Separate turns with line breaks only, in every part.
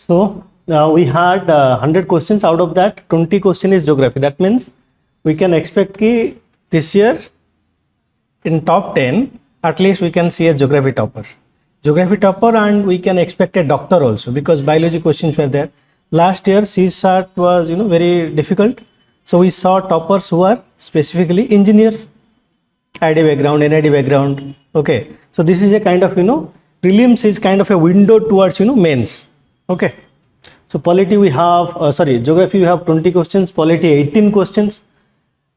So we had 100 questions. Out of that, 20 question is geography. That means we can expect ki this year in top 10, at least we can see a geography topper. Geography topper, and we can expect a doctor also, because biology questions were there. Last year CSAT was very difficult. So we saw toppers who are specifically engineers, ID background, NID background. Okay. So this is a kind of prelims is kind of a window towards mains. Okay. So polity we have geography we have 20 questions, polity 18 questions,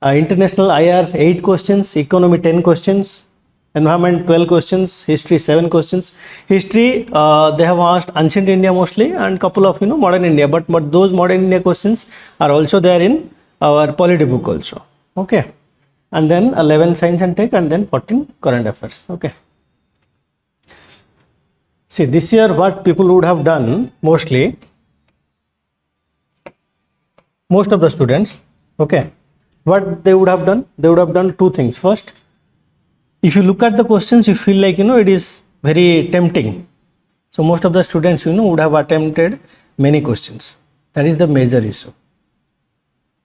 international IR 8 questions, economy 10 questions, environment 12 questions, history 7 questions. History they have asked ancient India mostly and couple of modern India, but those modern India questions are also there in our polity book also. Okay. And then 11 science and tech, and then 14 current affairs. Okay. See, this year what people would have done mostly, most of the students, okay, what they would have done, they would have done two things. First, if you look at the questions, you feel like it is very tempting. So most of the students would have attempted many questions. That is the major issue.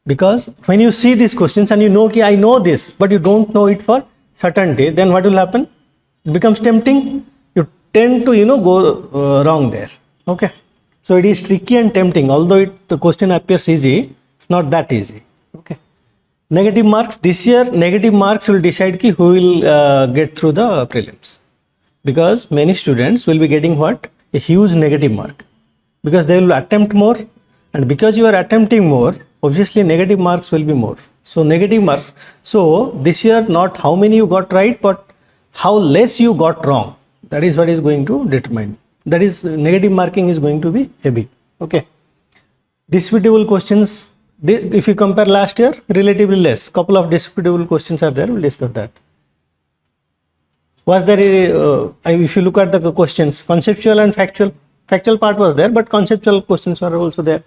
Because when you see these questions and I know this, but you don't know it for certainty, then what will happen? It becomes tempting. You tend to go wrong there. Okay. So it is tricky and tempting. Although the question appears easy, it's not that easy. Okay. Negative marks, this year negative marks will decide who will get through the prelims, because many students will be getting what? A huge negative mark, because they will attempt more, and because you are attempting more, obviously negative marks will be more. So negative marks. So this year not how many you got right, but how less you got wrong. That is what is going to determine. That is, negative marking is going to be heavy. Okay. Disputable questions, if you compare last year, relatively less. Couple of disputable questions are there. We'll discuss that. Was there if you look at the questions, conceptual and factual part was there, but conceptual questions are also there.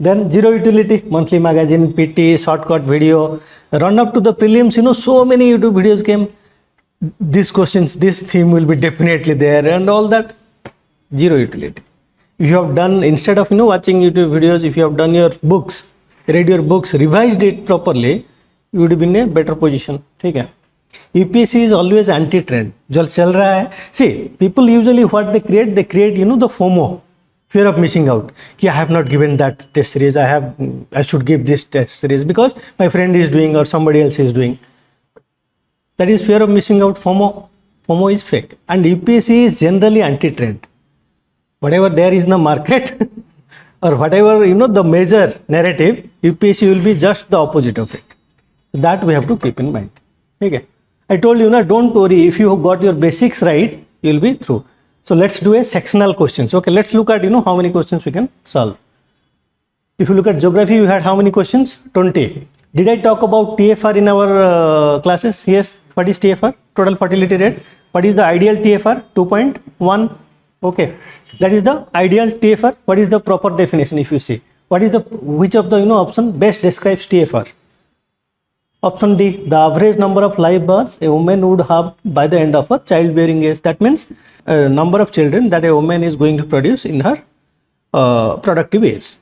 Then zero utility, monthly magazine, PT, shortcut video, run up to the prelims, so many YouTube videos came. These questions, this theme will be definitely there and all that. Zero utility. If you have done, instead of watching YouTube videos, if you have done your books, read your books, revised it properly, you would be in a better position. Okay. UPSC is always anti-trend. जो चल रहा है, see, people usually what they create the FOMO, fear of missing out. I have not given that test series, I should give this test series because my friend is doing or somebody else is doing. That is fear of missing out, FOMO. FOMO is fake, and UPSC is generally anti-trend. Whatever there is in the market or whatever the major narrative, UPSC will be just the opposite of it. That we have to keep in mind. Okay. I told you don't worry, if you got your basics right, you will be through. So let's do a sectional questions. Okay, let's look at how many questions we can solve. If you look at geography, you had how many questions? 20. Did I talk about TFR in our classes? Yes. What is TFR? Total fertility rate. What is the ideal TFR? 2.1. Okay, that is the ideal TFR. What is the proper definition? If you see, what is which of the option best describes TFR? Option D, the average number of live births a woman would have by the end of her childbearing age. That means number of children that a woman is going to produce in her productive age.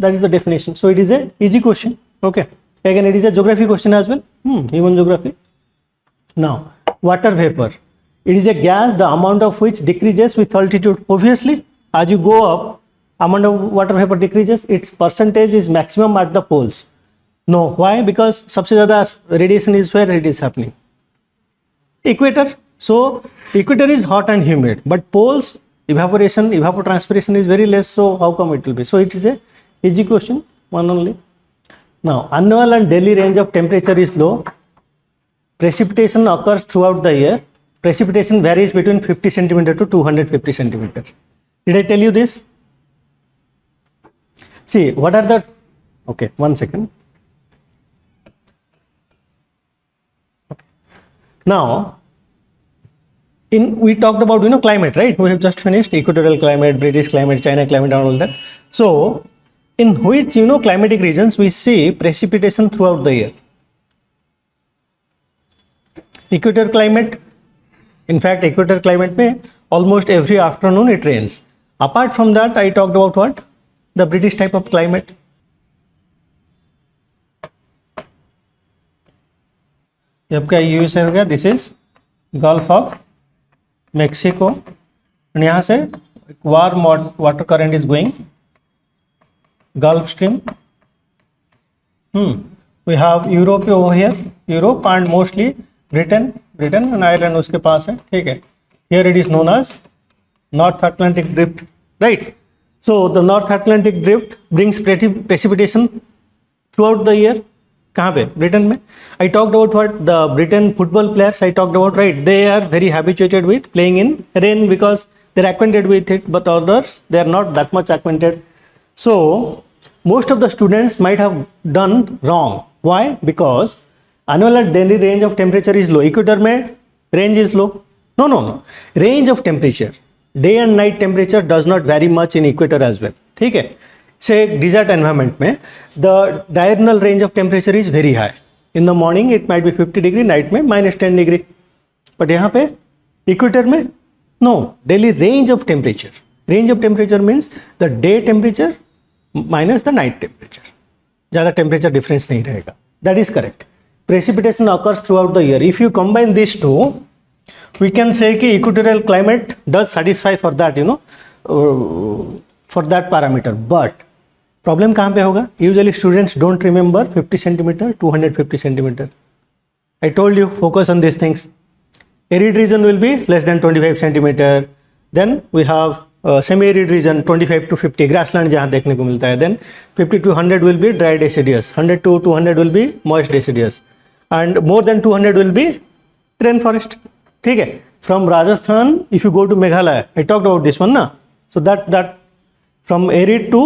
That is the definition. So it is a easy question. Okay. Again, it is a geography question as well. Human geography. Now, water vapor. It is a gas, the amount of which decreases with altitude. Obviously, as you go up, amount of water vapor decreases. Its percentage is maximum at the poles. No, why? Because सबसे ज़्यादा radiation is where it is happening. Equator. So equator is hot and humid, but poles evapotranspiration is very less. So how come it will be? So it is a easy question, one only. Now, annual and daily range of temperature is low. Precipitation occurs throughout the year. Precipitation varies between 50 centimeter to 250 centimeter. Did I tell you this? See, what are the, okay, one second. Okay. Now, we talked about, climate, right? We have just finished equatorial climate, British climate, China climate and all that. So, in which, climatic regions we see precipitation throughout the year? Equator climate. In fact, equator climate में almost every afternoon it rains. Apart from that, I talked about what? The British type of climate. आपका US हो गया, this is Gulf of Mexico, और यहाँ से warm water current is going Gulf Stream. We have Europe over here, Europe and mostly Britain and Ireland उसके पास है. ठीक है, here it is known as North Atlantic Drift, right. So the North Atlantic Drift brings precipitation throughout the year. कहाँ पे? Britain में. I talked about what the Britain football players, I talked about, right, they are very habituated with playing in rain because they are acquainted with it, but others they are not that much acquainted. So most of the students might have done wrong. Why? Because annual and daily range of temperature is low. Equator में range is low. No. Range of temperature, day and night temperature does not vary much in equator as well. ठीक है. Say desert environment में the diurnal range of temperature is very high. In the morning it might be 50 degree, night में -10 degree. But यहाँ पे equator में no, daily range of temperature. Range of temperature means the day temperature minus the night temperature. ज़्यादा temperature difference नहीं रहेगा. That is correct. Precipitation occurs throughout the year. If you combine these two, we can say कि equatorial climate does satisfy for that, for that parameter. But problem कहाँ पे होगा? Usually students don't remember 50 centimeter, 250 centimeter. I told you, focus on these things. Arid region will be less than 25 centimeter. Then we have semi-arid region 25 to 50, grassland जहाँ देखने को मिलता है. Then 50 to 100 will be dry deciduous, 100 to 200 will be moist deciduous, and more than 200 will be rainforest. ठीक है. From Rajasthan, if you go to Meghalaya, I talked about this one ना. So that from arid to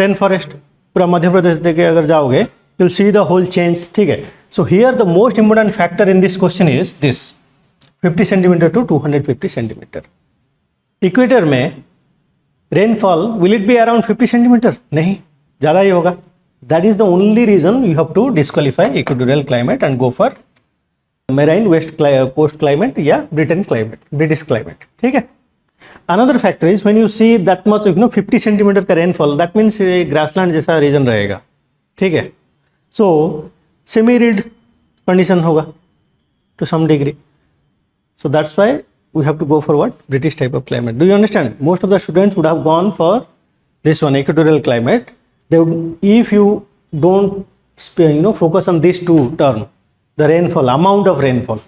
rainforest, पूरा मध्य प्रदेश देखे अगर जाओगे, you'll see the whole change. ठीक है. So here the most important factor in this question is this. 50 centimeter to 250 centimeter. Equator में rainfall will it be around 50 centimetre? नहीं, ज़्यादा ही होगा. That is the only region you have to disqualify equatorial climate and go for marine west coast climate या Britain climate, British climate. ठीक है. Another factor is when you see that much 50 centimetre का rainfall, that means grassland जैसा region रहेगा. ठीक है. So semi arid condition होगा to some degree. So that's why we have to go for what? British type of climate. Do you understand? Most of the students would have gone for this one, equatorial climate. They would, if you don't focus on these two terms, the rainfall, amount of rainfall,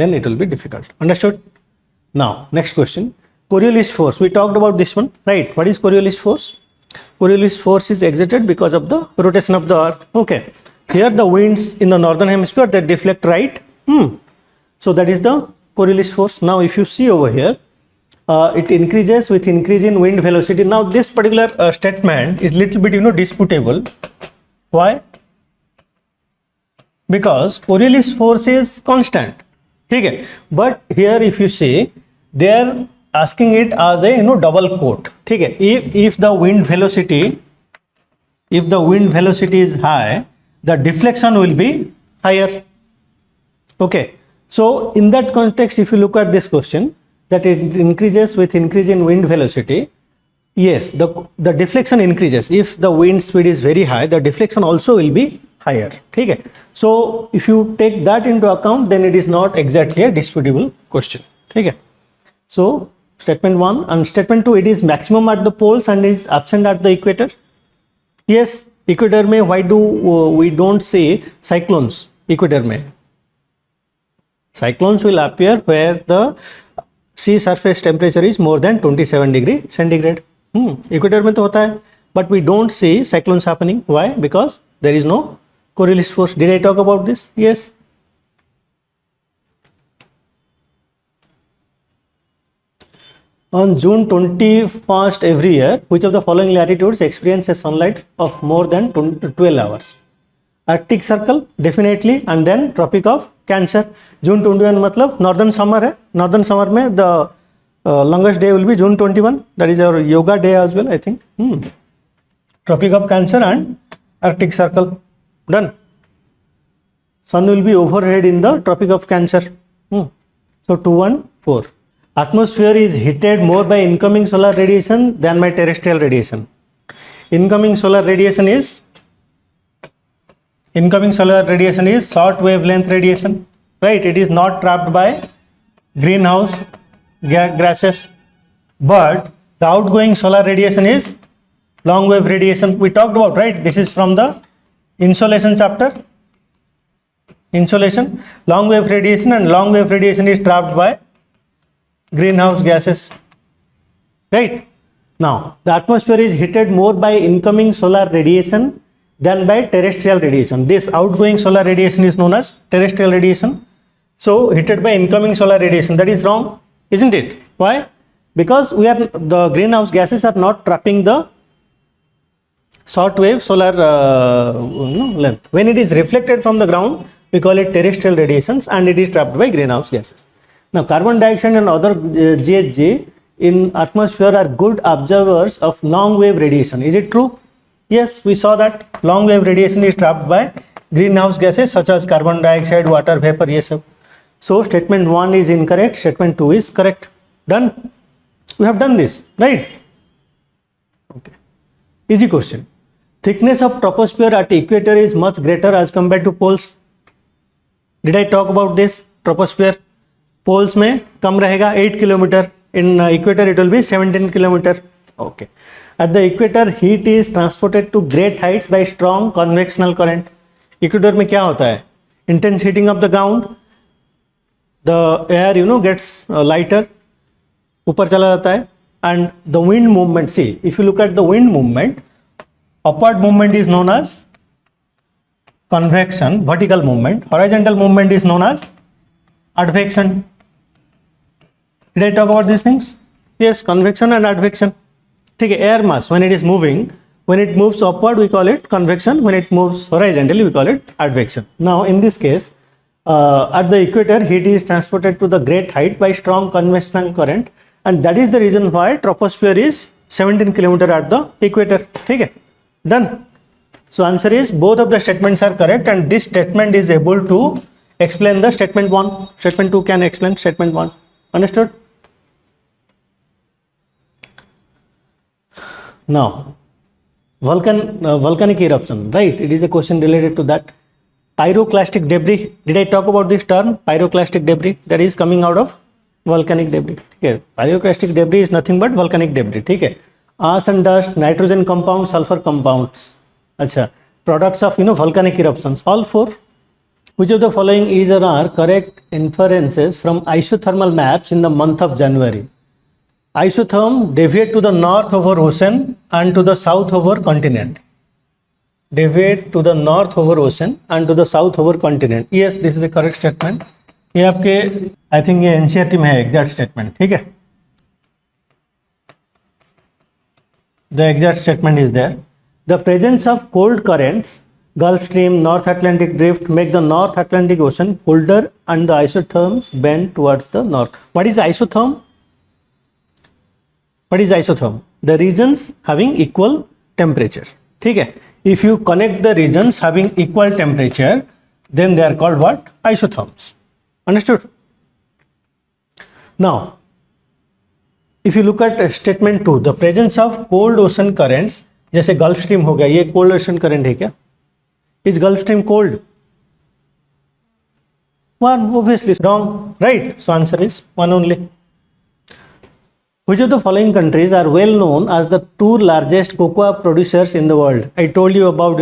then it will be difficult. Understood? Now next question, Coriolis force. We talked about this one, right? What is Coriolis force? Coriolis force is exerted because of the rotation of the earth. Okay. Here the winds in the northern hemisphere, they deflect right. So that is the Coriolis force. Now if you see over here, it increases with increase in wind velocity. Now this particular statement is little bit disputable. Why? Because Coriolis force is constant. ठीक है. But here if you see, they are asking it as a double quote. ठीक है. If the wind velocity is high, the deflection will be higher. Okay. So in that context, if you look at this question, that it increases with increase in wind velocity, yes, the deflection increases. If the wind speed is very high, the deflection also will be higher. ठीक है. So if you take that into account, then it is not exactly a disputable question. ठीक है. So statement 1 and statement 2, it is maximum at the poles and is absent at the equator. Yes, equator में why do we don't see cyclones? Equator में cyclones will appear where the sea surface temperature is more than 27 degree centigrade. Equator में तो होता है, but we don't see cyclones happening. Why? Because there is no Coriolis force. Did I talk about this? Yes. On June 21st every year, which of the following latitudes experiences sunlight of more than 12 hours? Arctic Circle definitely, and then Tropic of Cancer. June 21 मतलब northern summer है. Northern summer में the longest day will be June 21. That is our yoga day as well, I think. Tropic of Cancer and Arctic Circle. Done. Sun will be overhead in the Tropic of Cancer. So 2 and 4. Atmosphere is heated more by incoming solar radiation than by terrestrial radiation. Incoming solar radiation is short wavelength radiation, right? It is not trapped by greenhouse gases, but the outgoing solar radiation is long wave radiation. We talked about, right? This is from the insolation chapter. Insolation, long wave radiation, and long wave radiation is trapped by greenhouse gases, right? Now the atmosphere is heated more by incoming solar radiation than by terrestrial radiation. This outgoing solar radiation is known as terrestrial radiation. So heated by incoming solar radiation, that is wrong, isn't it? Why? Because the greenhouse gases are not trapping the short wave solar length. When it is reflected from the ground, we call it terrestrial radiations, and it is trapped by greenhouse gases. Now carbon dioxide and other GHG in atmosphere are good observers of long wave radiation. Is it true? Yes, we saw that long wave radiation is trapped by greenhouse gases such as carbon dioxide, water vapor. Yes. So statement 1 is incorrect, statement 2 is correct. Done? We have done this, right? Okay. Easy question. Thickness of troposphere at equator is much greater as compared to poles. Did I talk about this? Troposphere poles में कम रहेगा 8 kilometre, in equator it will be 17 kilometre. Okay. At the equator heat is transported to great heights by strong convectional current. Equator में क्या होता है? Intense heating of the ground, the air gets lighter, ऊपर चला जाता है, and the wind movement, see, if you look at the wind movement, upward movement is known as convection, vertical movement, horizontal movement is known as advection. Did I talk about these things? Yes, convection and advection. ठीक है, air mass when it is moving, when it moves upward we call it convection, when it moves horizontally we call it advection. Now in this case, at the equator heat is transported to the great height by strong convectional current, and that is the reason why troposphere is 17 km at the equator. ठीक है, done. So answer is both of the statements are correct, and this statement is able to explain the statement 1. Statement 2 can explain statement 1. Understood? Now volcanic eruption, right? It is a question related to that. Pyroclastic debris, did I talk about this term? Pyroclastic debris, that is coming out of volcanic debris. Okay. Pyroclastic debris is nothing but volcanic debris. Okay. Ash and dust, nitrogen compounds, sulfur compounds. Acha. Products of volcanic eruptions. All 4. Which of the following is or are correct inferences from isothermal maps in the month of January? Isotherm deviate to the north over ocean and to the south over continent. Deviate to the north over ocean and to the south over continent. Yes, this is the correct statement. ये आपके I think ये NCERT में है exact statement. ठीक है? The exact statement is there. The presence of cold currents, Gulf Stream, North Atlantic Drift make the North Atlantic Ocean colder and the isotherms bend towards the north. What is isotherm? What is isotherm? The regions having equal temperature. ठीक है? If you connect the regions having equal temperature, then they are called what? Isotherms. Understood? Now, if you look at statement 2, the presence of cold ocean currents, जैसे Gulf Stream हो गया, ये cold ocean current है क्या? Is Gulf Stream cold? One, obviously wrong, right? So answer is 1 only. Which of the following countries are well known as the 2 largest cocoa producers in the world? I told you about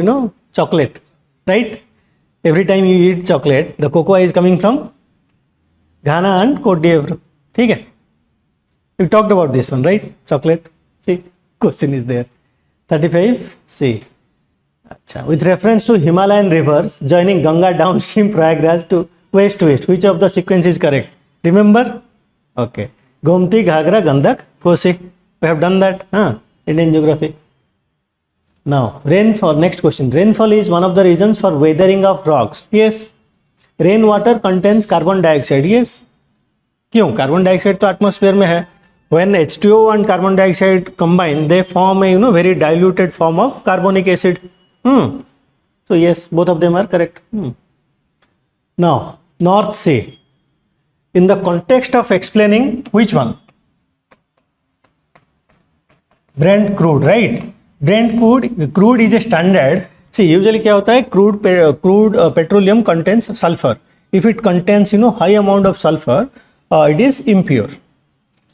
chocolate, right? Every time you eat chocolate, the cocoa is coming from Ghana and Cote d'Ivoire. ठीक है? We talked about this one, right? Chocolate. See, question is there. 35. See. Achha. With reference to Himalayan rivers joining Ganga downstream Prayagraj to west, which of the sequence is correct? Remember? Okay. Gomti, Ghagra, Gandak, Kosi. We have done that. Indian geography. Now, rainfall. Next question. Rainfall is one of the reasons for weathering of rocks. Yes. Rainwater contains carbon dioxide. Yes. क्यों? Carbon dioxide तो atmosphere में है. When H2O and carbon dioxide combine, they form a very diluted form of carbonic acid. So yes, both of them are correct. Now, North Sea in the context of explaining which one? Brent crude, right? Brent crude is a standard. See, usually क्या होता है, crude petroleum contains sulfur. If it contains high amount of sulfur, it is impure.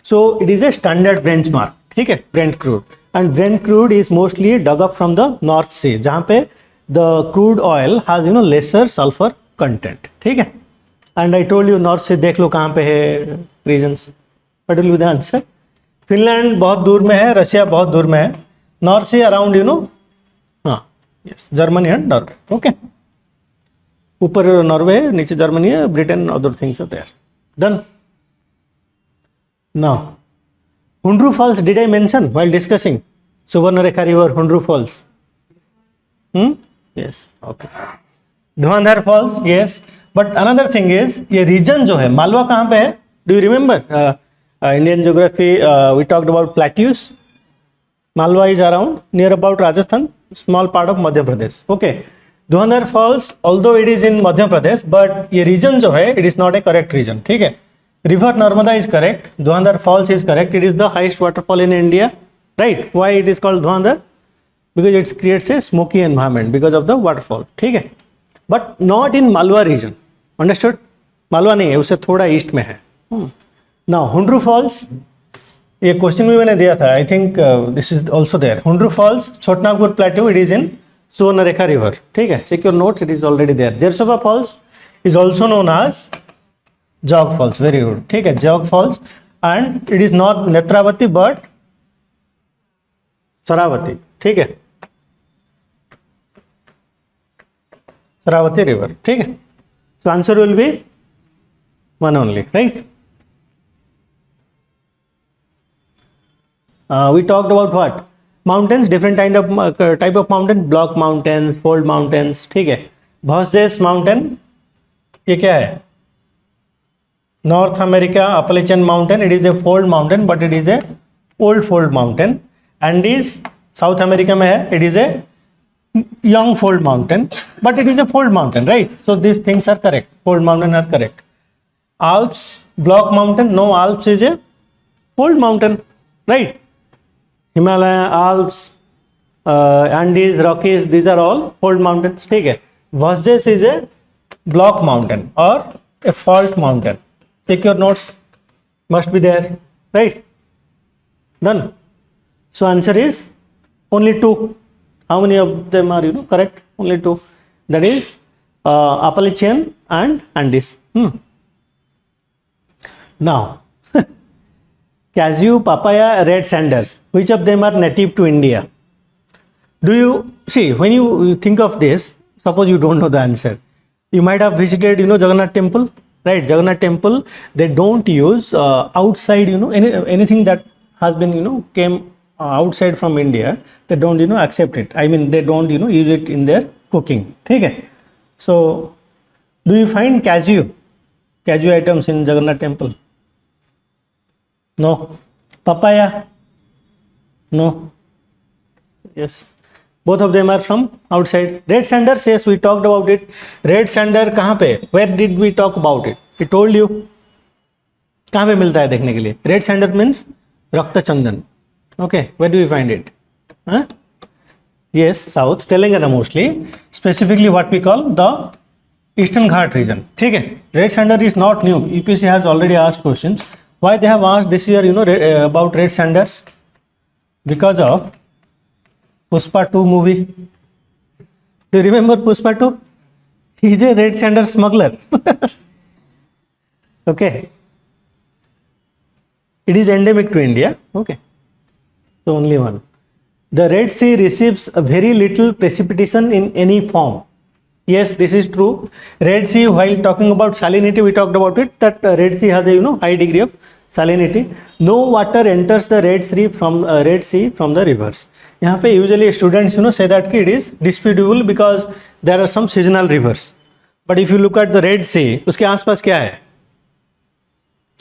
So it is a standard benchmark. ठीक है, Brent crude. And Brent crude is mostly dug up from the North Sea, जहाँ पे the crude oil has lesser sulfur content. ठीक है. And I told you North Sea देख लो कहाँ पे है regions. What will be the answer? Finland बहुत दूर में है, रशिया बहुत दूर में है, नॉर्थ सी अराउंड हाँ yes, Germany and Norway. Okay, ऊपर नॉर्वे है, नीचे जर्मनी है, Britain, other things are there. Done. Now Hundru falls, did I mention while discussing Subarnarekha river, Hundru falls? Yes, okay. Dhuandhar falls, yes. But another thing is, ये region जो है मालवा कहाँ पे है? Do you remember Indian geography, we talked about plateaus. Malwa is around near about Rajasthan, small part of Madhya Pradesh. Okay, Dhuandhar Falls, although it is in Madhya Pradesh, but ये region जो है, it is not a correct region. ठीक है, River Narmada is correct, Dhuandhar Falls is correct. It is the highest waterfall in India, right? Why it is called Dhuandhar? Because it creates a smoky environment because of the waterfall. ठीक है, but not in Malwa region. Understood? Malwa नहीं है, उससे थोड़ा east में है. Now Hundru falls, ये question भी मैंने दिया था, I think this is also there. Hundru falls, Chotanagpur plateau, it is in Subarnarekha river. ठीक है, check your notes, it is already there. Gersoppa falls is also known as Jog falls. Very good. ठीक है, Jog falls, and it is not Netravati but Sharavati. ठीक है, Sharavati river. ठीक है, so answer will be one only, right? We talked about what? Mountains, different type of mountain, block mountains, fold mountains. ठीक है, Vosges mountain, ये क्या है? North America Appalachian mountain. It is a fold mountain, but it is a old fold mountain. Andes South America में है, it is a young fold mountain, but it is a fold mountain, right? So these things are correct. Fold mountain are correct. Alps, block mountain. No, Alps is a fold mountain, right? Himalaya, Alps, Andes, Rockies, these are all fold mountains. ठीक है, Vosges is a block mountain or a fault mountain. Take your notes, must be there, right? Done. So answer is only two. How many of them are correct? Only two. That is Appalachian and Andes. Now cashew, papaya, red sanders, which of them are native to India? Do you see, when you think of this, suppose you don't know the answer, you might have visited Jagannath temple, right? Jagannath temple, they don't use outside anything that has been came outside from India, they don't accept it. I mean, they don't use it in their cooking. ठीक है, so do you find cashew items in Jagannath temple? No. Papaya? No. Yes. Both of them are from outside. Red sanders, yes, we talked about it. Red sander कहाँ पे? Where did we talk about it? I told you. कहाँ पे मिलता है देखने के लिए? Red sander means रक्त चंदन. Okay. Where do we find it? Huh? Yes, south, Telangana mostly. Specifically what we call the Eastern Ghat region. ठीक है. Red sander is not new. UPSC has already asked questions. Why they have asked this year about red sanders? Because of Pushpa 2 movie. Do you remember Pushpa 2? He is a red sander smuggler. Okay, it is endemic to India. Okay, so only one. The Red Sea receives a very little precipitation in any form. Yes, this is true. Red Sea, while talking about salinity, we talked about it, that Red Sea has a high degree of salinity. No water enters the Red Sea from the rivers. यहाँ पे usually students say that it is disputable because there are some seasonal rivers. But if you look at the Red Sea, उसके आसपास क्या है?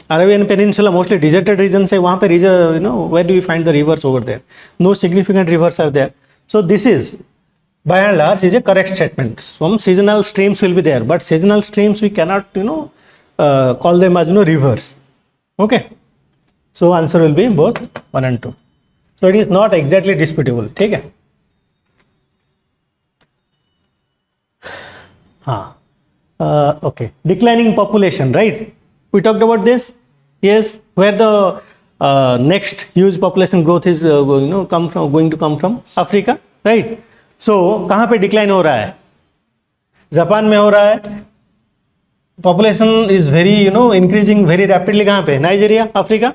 Arabian Peninsula, mostly deserted regions है, वहाँ पे where do we find the rivers over there? No significant rivers are there. So this is, by and large, is a correct statement. Some seasonal streams will be there, but seasonal streams we cannot call them as rivers. Okay, so answer will be both 1 and 2. So it is not exactly disputable. ठीक है. हाँ. Okay, declining population, right? We talked about this. Yes, where the next huge population growth is going to come from Africa, right? So कहाँ पे decline हो रहा है? Japan में हो रहा है. Population is very increasing very rapidly. कहाँ पे? Nigeria, Africa.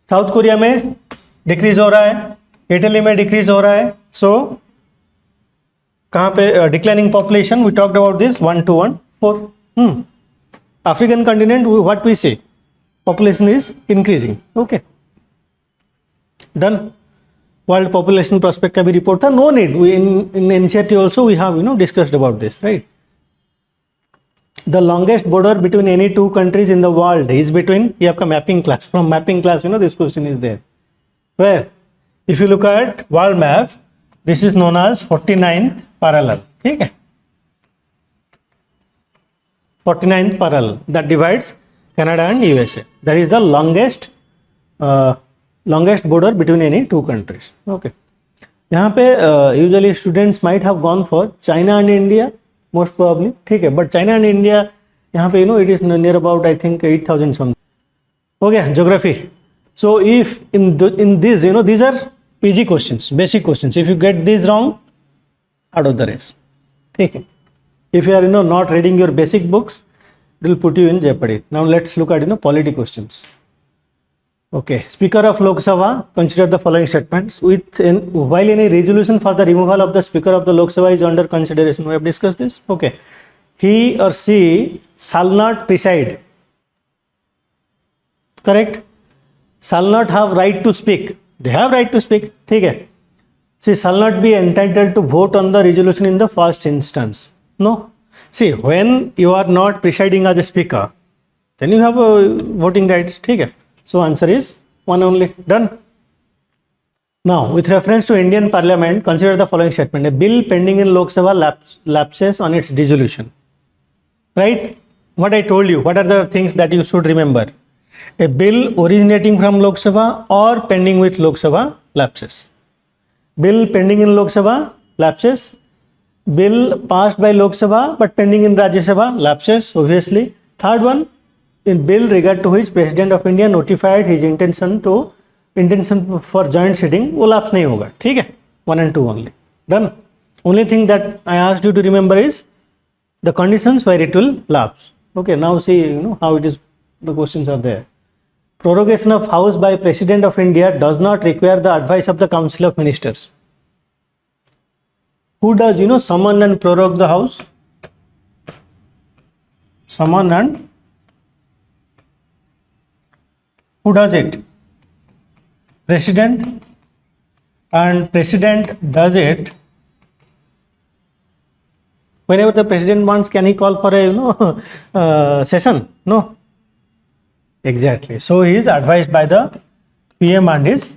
साउथ कोरिया में डिक्रीज हो रहा है, इटली में डिक्रीज हो रहा है. सो कहाँ पे declining population? We talked about this 1 to 1 4. African continent, what we say, population is increasing. Okay, done. World population prospect का भी रिपोर्ट था. No need, in NCERT also we have discussed about this, right. The longest border between any two countries in the world is between, ये आपका mapping class, from mapping class this question is there, where if you look at world map, this is known as 49th parallel. ठीक है, 49th parallel that divides Canada and USA. That is the longest border between any two countries. Okay, यहाँ पे usually students might have gone for China and India most probably. ठीक है, but China and India यहाँ पे it is near about I think 8,000 something. Okay, geography. So if in this these are PG questions, basic questions. If you get these wrong, out of the race. ठीक है. If you are not reading your basic books, it will put you in jeopardy. Now let's look at polity questions. Okay, Speaker of Lok Sabha, consider the following statements. While any resolution for the removal of the Speaker of the Lok Sabha is under consideration, we have discussed this. Okay, he or she shall not preside. Correct? Shall not have right to speak. They have right to speak. ठीक है. She shall not be entitled to vote on the resolution in the first instance. No. See, when you are not presiding as a speaker, then you have voting rights. ठीक है. So answer is 1 only. Done. Now with reference to Indian Parliament, consider the following statement. A bill pending in Lok Sabha lapses on its dissolution. Right? What I told you, what are the things that you should remember? A bill originating from Lok Sabha or pending with Lok Sabha lapses. Bill pending in Lok Sabha lapses. Bill passed by Lok Sabha but pending in Rajya Sabha lapses, obviously. Third one, in bill regard to which President of India notified his intention for joint sitting, वो lapse नहीं होगा. ठीक है, 1 and 2 only. Done. Only thing that I asked you to remember is the conditions where it will lapse. Okay, now see how it is. The questions are there. Prorogation of House by President of India does not require the advice of the Council of Ministers. Who does summon and prorogue the House? Summon and who does it? President, and President does it whenever the President wants. Can he call for a session? No. Exactly. So he is advised by the PM and his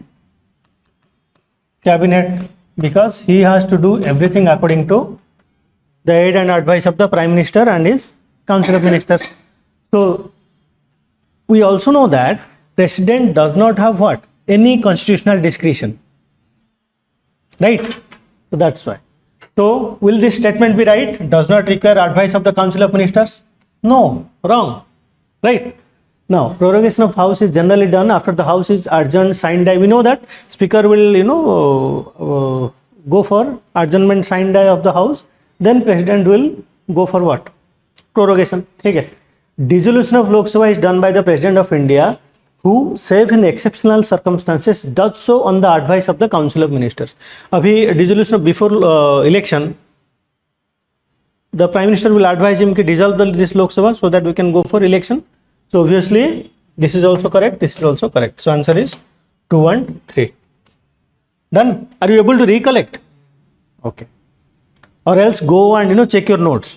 cabinet, because he has to do everything according to the aid and advice of the Prime Minister and his Council of Ministers. So we also know that President does not have what? Any constitutional discretion. Right? So that's why. So will this statement be right? Does not require advice of the Council of Ministers? No, wrong. Right? Now, prorogation of House is generally done after the House is adjourned, signed die. We know that Speaker will go for adjournment, signed die of the House. Then President will go for what? Prorogation. ठीक है. Dissolution of Lok Sabha is done by the President of India, who, save in exceptional circumstances, does so on the advice of the Council of Ministers. अभी dissolution before election, the Prime Minister will advise him to dissolve this Lok Sabha so that we can go for election. So obviously this is also correct, this is also correct. So answer is 2 and 3. Done. Are you able to recollect? Okay. Or else go and check your notes.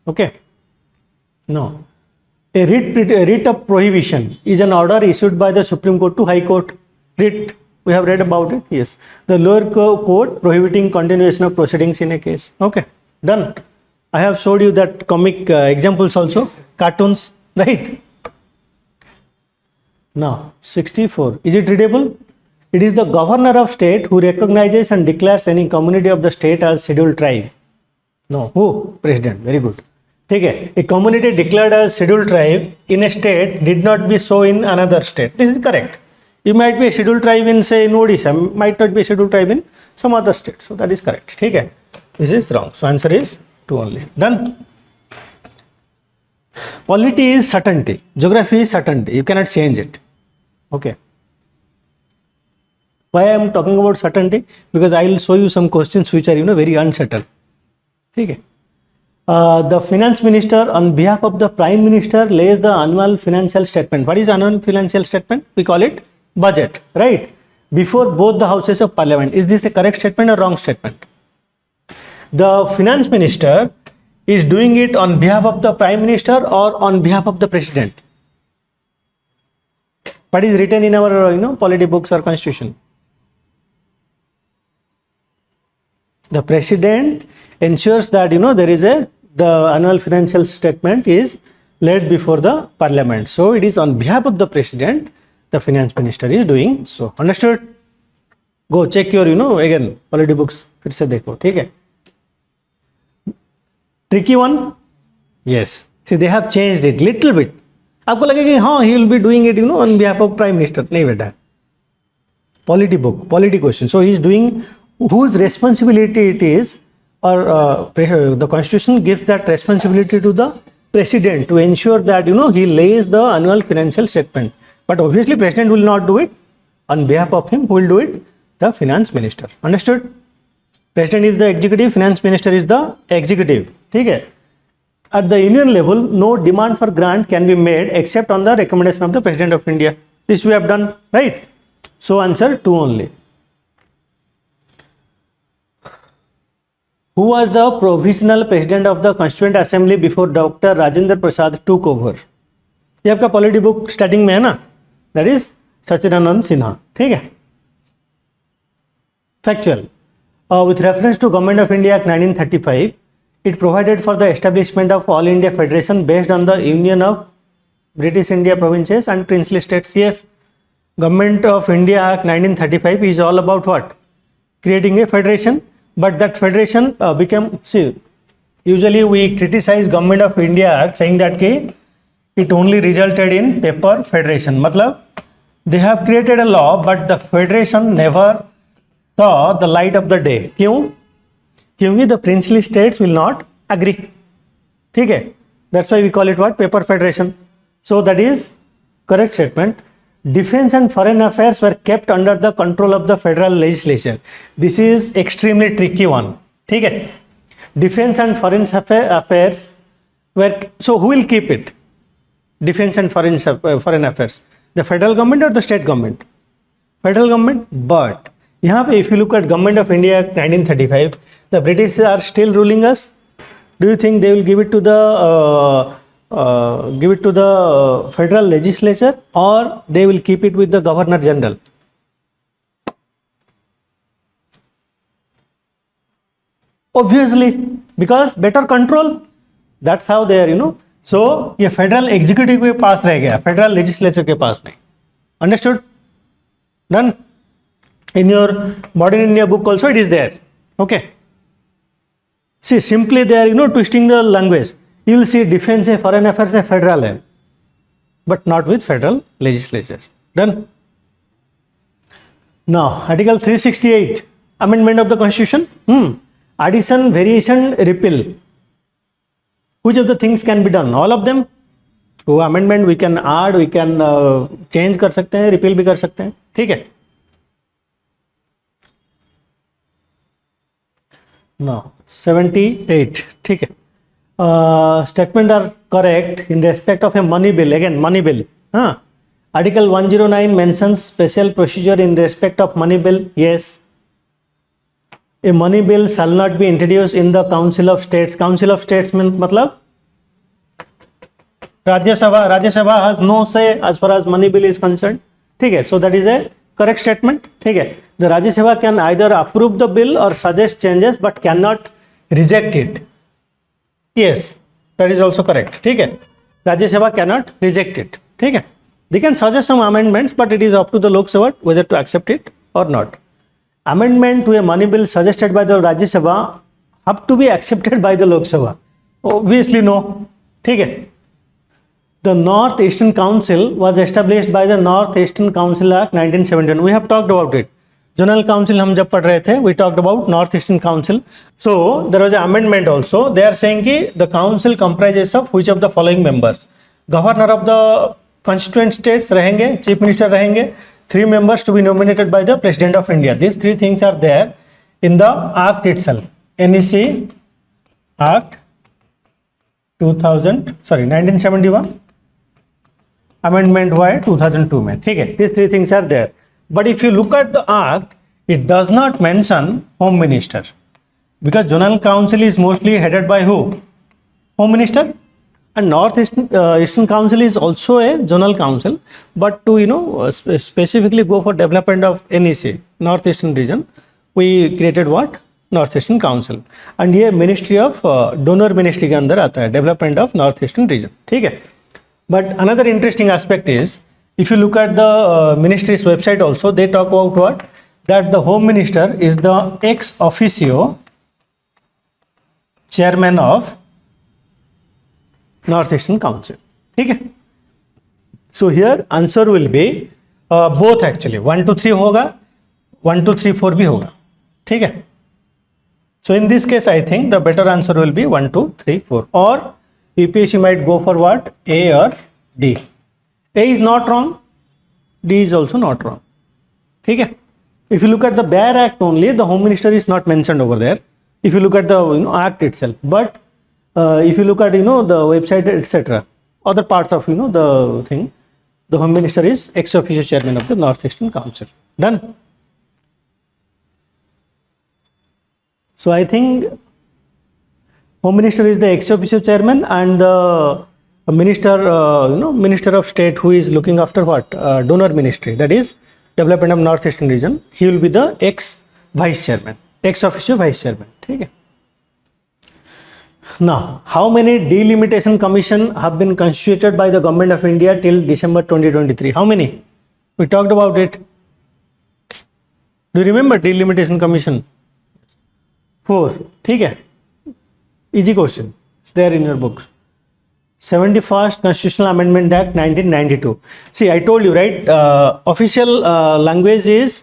Okay. No. A writ of prohibition is an order issued by the Supreme Court to High Court. Writ, we have read about it. Yes. The lower court prohibiting continuation of proceedings in a case. Okay. Done. I have showed you that comic examples also, cartoons. right? Now 64, is it readable? It is the governor of state who recognizes and declares any community of the state as scheduled tribe. No, who? President. Very good. ठीक है, a community declared as scheduled tribe in a state did not be so in another state. This is correct. You might be a scheduled tribe in, say, in Odisha, might not be a scheduled tribe in some other state. So that is correct. ठीक है, this is wrong. So answer is 2 only. Done. Polity is certainty. Geography is certainty. You cannot change it. Okay. Why I am talking about certainty? Because I will show you some questions which are very uncertain. ठीक है. The finance minister on behalf of the prime minister lays the annual financial statement. What is annual financial statement? We call it budget, right? Before both the houses of parliament. Is this a correct statement or wrong statement? The finance minister is doing it on behalf of the prime minister or on behalf of the president? What is written in our polity books or constitution? The president ensures that there is the annual financial statement is laid before the parliament. So it is on behalf of the president the finance minister is doing. So understood? Go check your again polity books. फिर से देखो, ठीक है? Tricky one? Yes. See, they have changed it little bit. आपको लगेगा कि हाँ he will be doing it on behalf of prime minister. नहीं बेटा. Polity book, polity question. So he is doing whose responsibility it is, or the constitution gives that responsibility to the president to ensure that he lays the annual financial statement. But obviously president will not do it. On behalf of him, who will do it? The finance minister. Understood? President is the executive, finance minister is the executive. ठीक है? At the union level, no demand for grant can be made except on the recommendation of the president of India. This we have done, right? So answer 2 only. Who was the provisional president of the Constituent Assembly before Dr. Rajendra Prasad took over? ये आपका polity book starting में है ना, that is सच्चिदानंद सिन्हा. ठीक है. Factual. With reference to Government of India Act 1935, it provided for the establishment of All India Federation based on the Union of British India provinces and princely states. Yes, Government of India Act 1935 is all about what? Creating a federation. But that federation became, usually we criticize Government of India Act saying that it only resulted in paper federation. मतलब they have created a law but the federation never saw the light of the day. क्यों? क्योंकि the princely states will not agree. ठीक है? That's why we call it what? Paper federation. So that is correct statement. Defense and foreign affairs were kept under the control of the federal legislature. This is extremely tricky one. ठीक है? Defense and foreign affairs were, so who will keep it? Defense and foreign affairs. The federal government or the state government? Federal government. But यहाँ पे if you look at Government of India Act 1935, the British are still ruling us. Do you think they will give it to the federal legislature or they will keep it with the Governor General? Obviously, because better control. That's how they are, So ये federal executive के पास रह गया, federal legislature के पास नहीं. Understood? Done? In your Modern India book also it is there. Okay. See, simply they are twisting the language. You will see defense है, foreign affairs है, federal है, but not with federal legislature. Done? Now, Article 368, amendment of the Constitution. Addition, variation, repeal. Which of the things can be done? All of them. वो amendment we can add, we can change कर सकते हैं, repeal भी कर सकते हैं. ठीक है? Now 78. ठीक है. Statement are correct in respect of a money bill. Again, money bill. Article 109 mentions special procedure in respect of money bill. Yes. A money bill shall not be introduced in the Council of States. Council of States means मतलब Rajya Sabha has no say as far as money bill is concerned. ठीक है. So that is a correct statement. ठीक है. The Rajya Sabha can either approve the bill or suggest changes but cannot reject it. Yes, that is also correct. ठीक है. Rajya Sabha cannot reject it. ठीक है, they can suggest some amendments, but it is up to the Lok Sabha whether to accept it or not. Amendment to a money bill suggested by the Rajya Sabha have to be accepted by the Lok Sabha. Obviously no. ठीक है. The North Eastern Council was established by the North Eastern Council Act 1971. We have talked about it. General Council हम जब पढ़ रहे थे, we talked about North Eastern Council. So there was an amendment also. They are saying कि the council comprises of which of the following members? Governor of the constituent states रहेंगे, chief minister रहेंगे, 3 members to be nominated by the president of India. These 3 things are there in the act itself. NEC Act 1971 amendment हुआ है 2002 में. ठीक है, these 3 things are there. But if you look at the act, it does not mention home minister, because general council is mostly headed by who? Home minister. And North Eastern Council is also a zonal council, but to specifically go for development of NEC, North Eastern region, we created what? North Eastern Council. And ये ministry of donor ministry के अंदर आता है, development of North Eastern region. ठीक है. But another interesting aspect is, if you look at the ministry's website also, they talk about what? That the home minister is the ex officio chairman of North Eastern Council. ठीक है. So here answer will be both actually. 1 2 3 होगा, 1 2 3 4 भी होगा. ठीक है. So in this case I think the better answer will be 1 2 3 4. Or UPSC might go for what? A or D. A is not wrong. D is also not wrong. ठीक है. If you look at the bare act only, the home minister is not mentioned over there. If you look at the act itself, but if you look at the website etc., other parts of the thing, the home minister is ex officio chairman of the North Eastern Council. Done. So I think home minister is the ex officio chairman, and the minister minister of state who is looking after what? Donor ministry, that is development of North Eastern region, he will be the ex vice chairman, ex officio vice chairman. ठीक है. Now, how many delimitation commission have been constituted by the government of India till December 2023? How many? We talked about it. Do you remember delimitation commission? 4. ठीक है. Easy question. It's there in your books. 71st Constitutional Amendment Act 1992. See, I told you, right? Official language is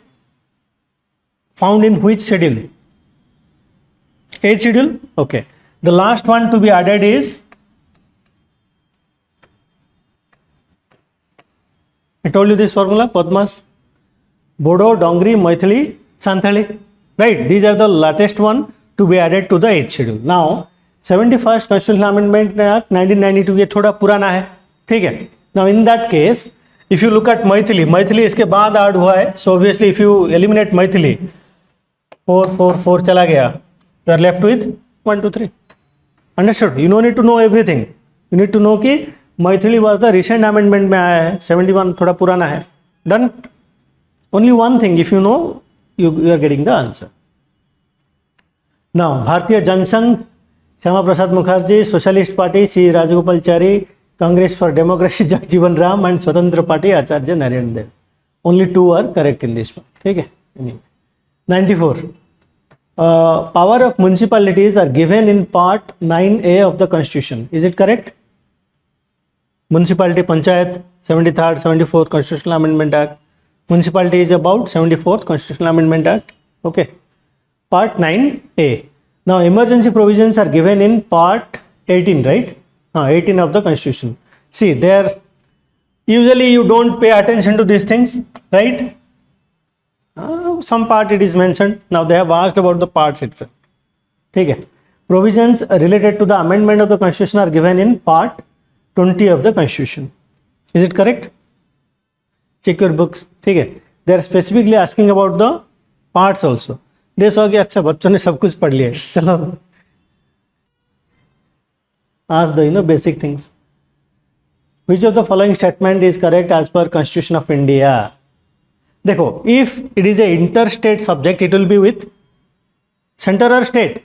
found in which schedule? 8th schedule? Okay. The last one to be added is, I told you this formula, Padmas, Bodo, Dongri, Maithili, Santhali, right? These are the latest one to be added to the 8th schedule. Now, 71st Constitutional Amendment Act 1992 ये थोड़ा पुराना है, ठीक है. Now in that case, if you look at Maithili, Maithili इसके बाद add हुआ है, so obviously if you eliminate Maithili, 4 4 4 चला गया, you are left with 1 2 3. Understood? You don't need to know everything. You need to know कि Maithili was the recent amendment में आया है, 71 थोड़ा पुराना है. Done? Only one thing, if you know, you are getting the answer. Now, Bharatiya Jansangh, Shyama Prasad Mukherjee, socialist party C Rajagopalachari, Congress for democracy Jagjivan Ram, and Swatantra party Acharya Narendra Dev. Only 2 are correct in this one. ठीक है. 94. Power of municipalities are given in part 9A of the Constitution. Is it correct? Municipality Panchayat, 73rd, 74th Constitutional Amendment Act. Municipality is about 74th Constitutional Amendment Act. Okay. Part 9A. Now, emergency provisions are given in part 18, right? 18 of the Constitution. See, there, usually you don't pay attention to these things, right? Some part it is mentioned. Now they have asked about the parts itself. ठीक है. Provisions related to the amendment of the Constitution are given in part 20 of the Constitution. Is it correct? Check your books. ठीक है. They are specifically asking about the parts also. They saw कि अच्छा बच्चों ने सब कुछ पढ़ लिया है. चलो. Ask the basic things. Which of the following statement is correct as per Constitution of India? देखो, if it is a interstate subject, it will be with center or state.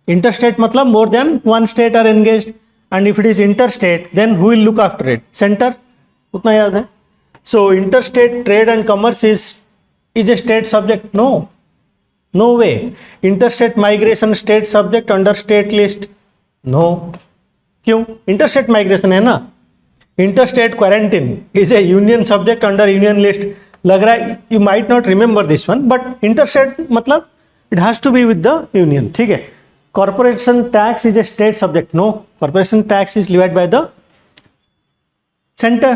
Interstate मतलब more than one state are engaged, and if it is interstate, then who will look after it? Center. उतना याद है. So interstate trade and commerce is a state subject? No way. Interstate migration state subject under state list? No. क्यों? Interstate migration है ना. Interstate quarantine is a union subject under union list. लग रहा है you might not remember this one, but interstate मतलब it has to be with the union. ठीक है. Corporation tax is a state subject? No. Corporation tax is levied by the center.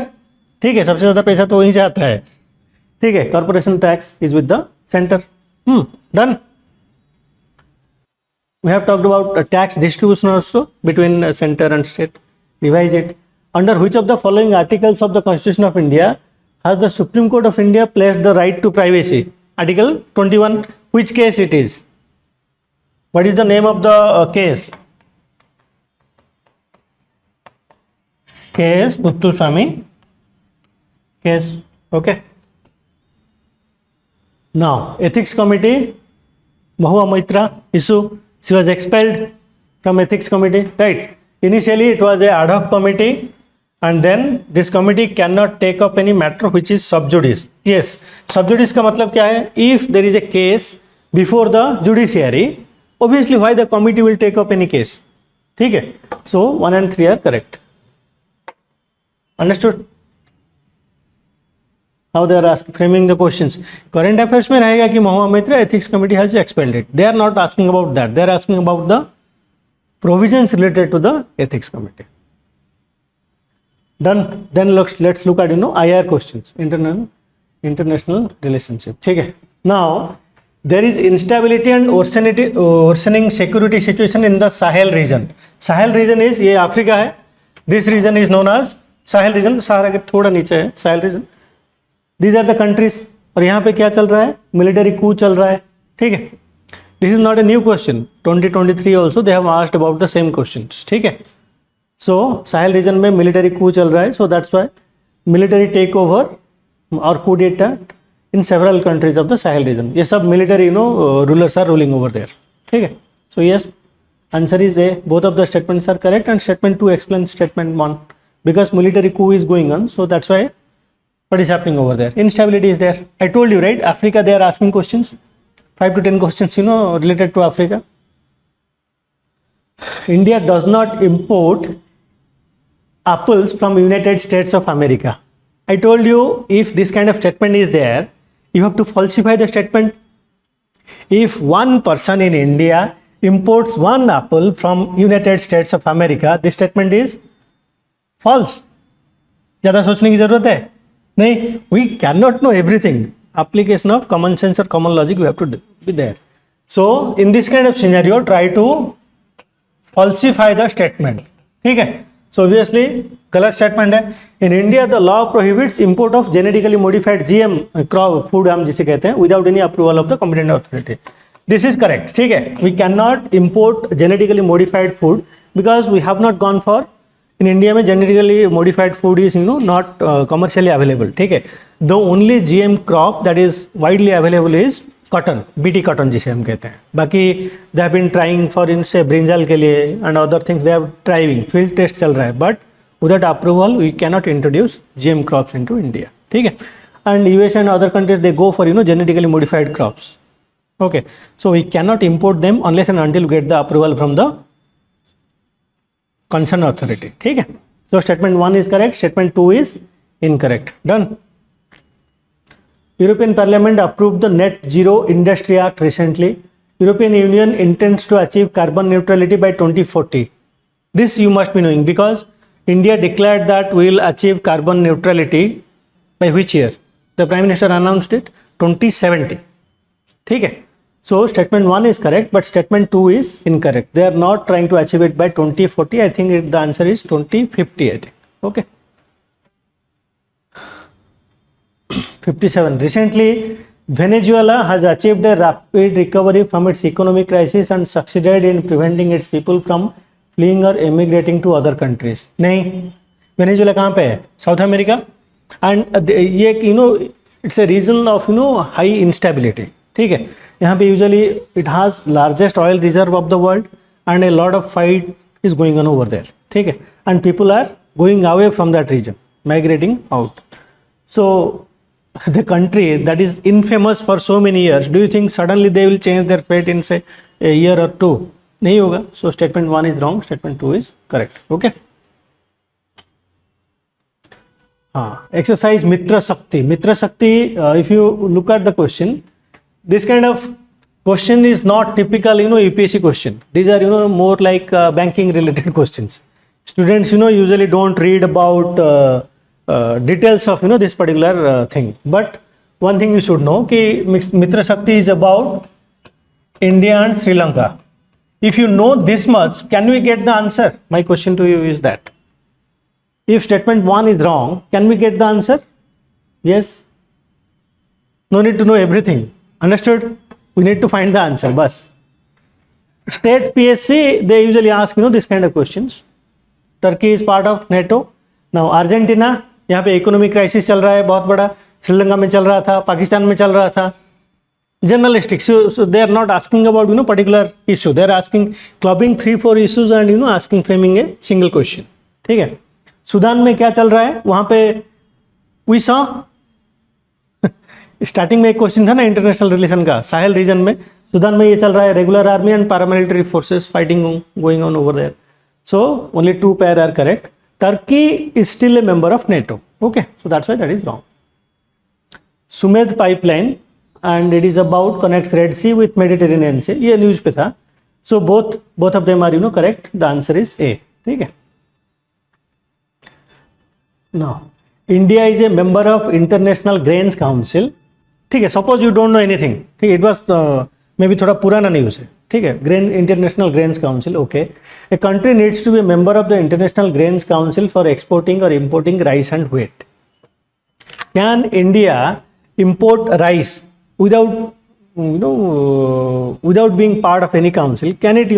ठीक है, सबसे ज़्यादा पैसा तो वहीं से आता है. ठीक है, corporation tax is with the center. Done. We have talked about tax distribution also between center and state. Revise it. Under which of the following articles of the Constitution of India has the Supreme Court of India placed the right to privacy? Article 21. Which case it is? What is the name of the case? Case Muthuswamy case. Okay. Now, ethics committee, Mahua Moitra issue. She was expelled from ethics committee, right? Initially, it was a ad hoc committee, and then this committee cannot take up any matter which is sub judice. Yes, sub judice का मतलब क्या है? If there is a case before the judiciary, obviously why the committee will take up any case? ठीक है? So 1 and 3 are correct. Understood? How they are framing the questions. Current affairs में रहेगा कि महुआ Maitra ethics committee has expelled it. They are not asking about that. They are asking about the provisions related to the ethics committee. Done. Then let's look at IR questions. International relationship. ठीक है. Now there is instability and worsening security situation in the Sahel region. Sahel region is ये Africa है. This region is known as Sahel region. सहारा के थोड़ा नीचे है Sahel region. These are the countries. और यहाँ पे क्या चल रहा है? मिलिटरी कू चल रहा है. ठीक है. This is not a new question. 2023 also they have asked about the same questions. ठीक है. सो साहेल रीजन में मिलिटरी कू चल रहा है. So that's why military take over और coup d'état in several countries of the Sahel region. ये सब military rulers are ruling over there. ठीक है. So yes, answer is A. Both of the statements are correct and statement 2 explains statement 1 because military coup is going on. So that's why what is happening over there? Instability is there. I told you, right? Africa, they are asking questions, 5 to 10 questions related to Africa. India does not import apples from United States of America. I told you, if this kind of statement is there, you have to falsify the statement. If one person in India imports one apple from United States of America, this statement is false. ज़्यादा सोचने की जरूरत है नहीं. We cannot know everything. Application of common sense or common logic we have to be there. So in this kind of scenario, try to falsify the statement. ठीक है. So obviously गलत statement है. In India the law prohibits import of genetically modified GM crop food, हम जिसे कहते हैं, without any approval of the competent authority. This is correct. ठीक है. We cannot import genetically modified food because we have not gone for. In India में genetically modified food is not commercially available. ठीक है. The only GM crop that is widely available is cotton, BT cotton जिसे हम कहते हैं. बाकी they have been trying for say brinjal के लिए and other things they are trying. Field test चल रहा है, but without approval we cannot introduce GM crops into India. ठीक है. And US and other countries they go for genetically modified crops. Okay. So we cannot import them unless and until we get the approval from the concerned authority. ठीक है. So statement 1 is correct, statement 2 is incorrect. Done. European Parliament approved the Net Zero Industry Act recently. European Union intends to achieve carbon neutrality by 2040. This you must be knowing because India declared that we will achieve carbon neutrality by which year? The Prime Minister announced it 2070. ठीक है. So statement 1 is correct, but statement 2 is incorrect. They are not trying to achieve it by 2040. I think the answer is 2050. I think. Okay. 57. Recently, Venezuela has achieved a rapid recovery from its economic crisis and succeeded in preventing its people from fleeing or emigrating to other countries. नहीं, Venezuela कहाँ पे है? South America. And ये it's a region of high instability. ठीक है. यहाँ पे usually it has largest oil reserve of the world and a lot of fight is going on over there. ठीक है, and people are going away from that region, migrating out. So the country that is infamous for so many years, do you think suddenly they will change their fate in say a year or two? नहीं होगा. So statement 1 is wrong, statement 2 is correct. Okay. Exercise Mitra Shakti. Mitra Shakti, if you look at the question, this kind of question is not typical, UPSC question. These are, more like banking related questions. Students, usually don't read about details of, this particular thing. But one thing you should know, कि Mitra Shakti is about India and Sri Lanka. If you know this much, can we get the answer? My question to you is that. If statement 1 is wrong, can we get the answer? Yes. No need to know everything. Understood? We need to find the answer. Bas. State PSC, they usually ask, this kind of questions. Turkey is part of NATO. Now Argentina, यहाँ पे economic crisis चल रहा है बहुत बड़ा, श्रीलंका में चल रहा था, पाकिस्तान में चल रहा था. Generalistic. So they are not asking about particular issue. They are asking clubbing 3-4 issues and asking framing a single question. ठीक है. सूडान में क्या चल रहा है वहाँ पे we saw स्टार्टिंग में एक क्वेश्चन था ना इंटरनेशनल रिलेशन का, साहेल रीजन में सूडान में ये चल रहा है, regular army and paramilitary forces fighting going on over there. So only 2 pair are correct. Turkey is still a member of NATO. Okay, so that's why that is wrong. Sumed pipeline and it is about connects Red Sea with Mediterranean Sea. ये news पे था. So both of them are correct. The answer is A. ठीक है. Now India is a member of International Grains Council. ठीक है. Suppose you don't know anything. ठीक है. It was maybe थोड़ा पुराना न्यूज है. ठीक है. International Grains Council. Okay. A country needs to be a member of the International Grains Council for exporting or importing rice and wheat. Can India import rice without without being part of any council? Can it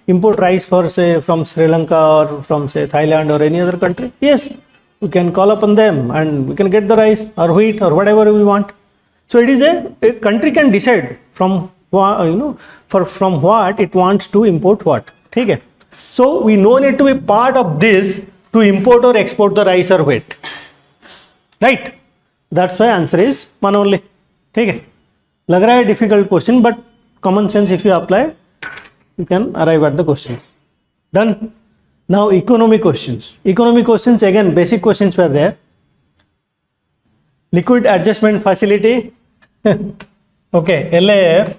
import rice for say from Sri Lanka or from say Thailand or any other country? Yes, we can call upon them and we can get the rice or wheat or whatever we want. So it is a country can decide from from what it wants to import what. ठीक है. So we no need to be part of this to import or export the rice or wheat, right? That's why answer is 1 only. ठीक है. लग रहा है difficult question, but common sense if you apply, you can arrive at the questions. Done. Now economy questions. Economy questions again, basic questions were there. Liquid adjustment facility. Okay, LAF.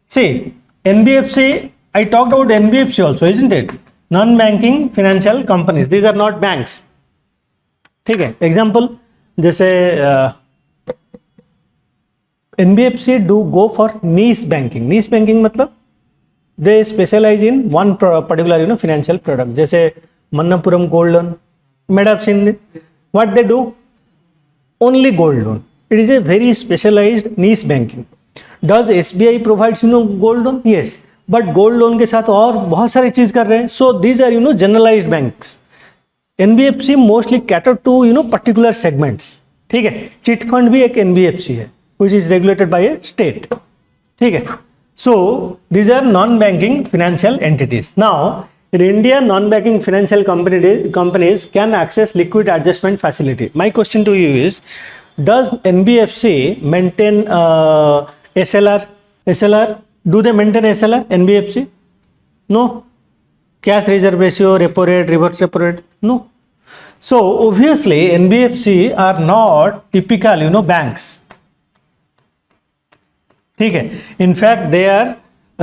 See, NBFC. I talked about NBFC also, isn't it? Non-banking financial companies. These are not banks. ठीक है. Example जैसे NBFC do go for niche banking. Niche banking मतलब they specialize in one particular financial product. जैसे Manappuram gold loan. Might have seen it. What they do? Only gold loan. It is a very specialized niche banking. Does SBI provides gold loan? Yes. But gold loan के साथ और बहुत सारी चीज कर रहे हैं. So these are generalised banks. NBFC mostly cater to particular segments. ठीक है. चिट फंड भी एक एनबीएफसी है which is regulated by a state. ठीक है. So these are non banking financial entities. Now in India non banking financial companies can access liquid adjustment facility. My question to you is does NBFC maintain SLR? Do they maintain SLR? NBFC? No. Cash reserve ratio, repo rate, reverse repo rate? No. So obviously NBFC are not typical banks. ठीक है. In fact they are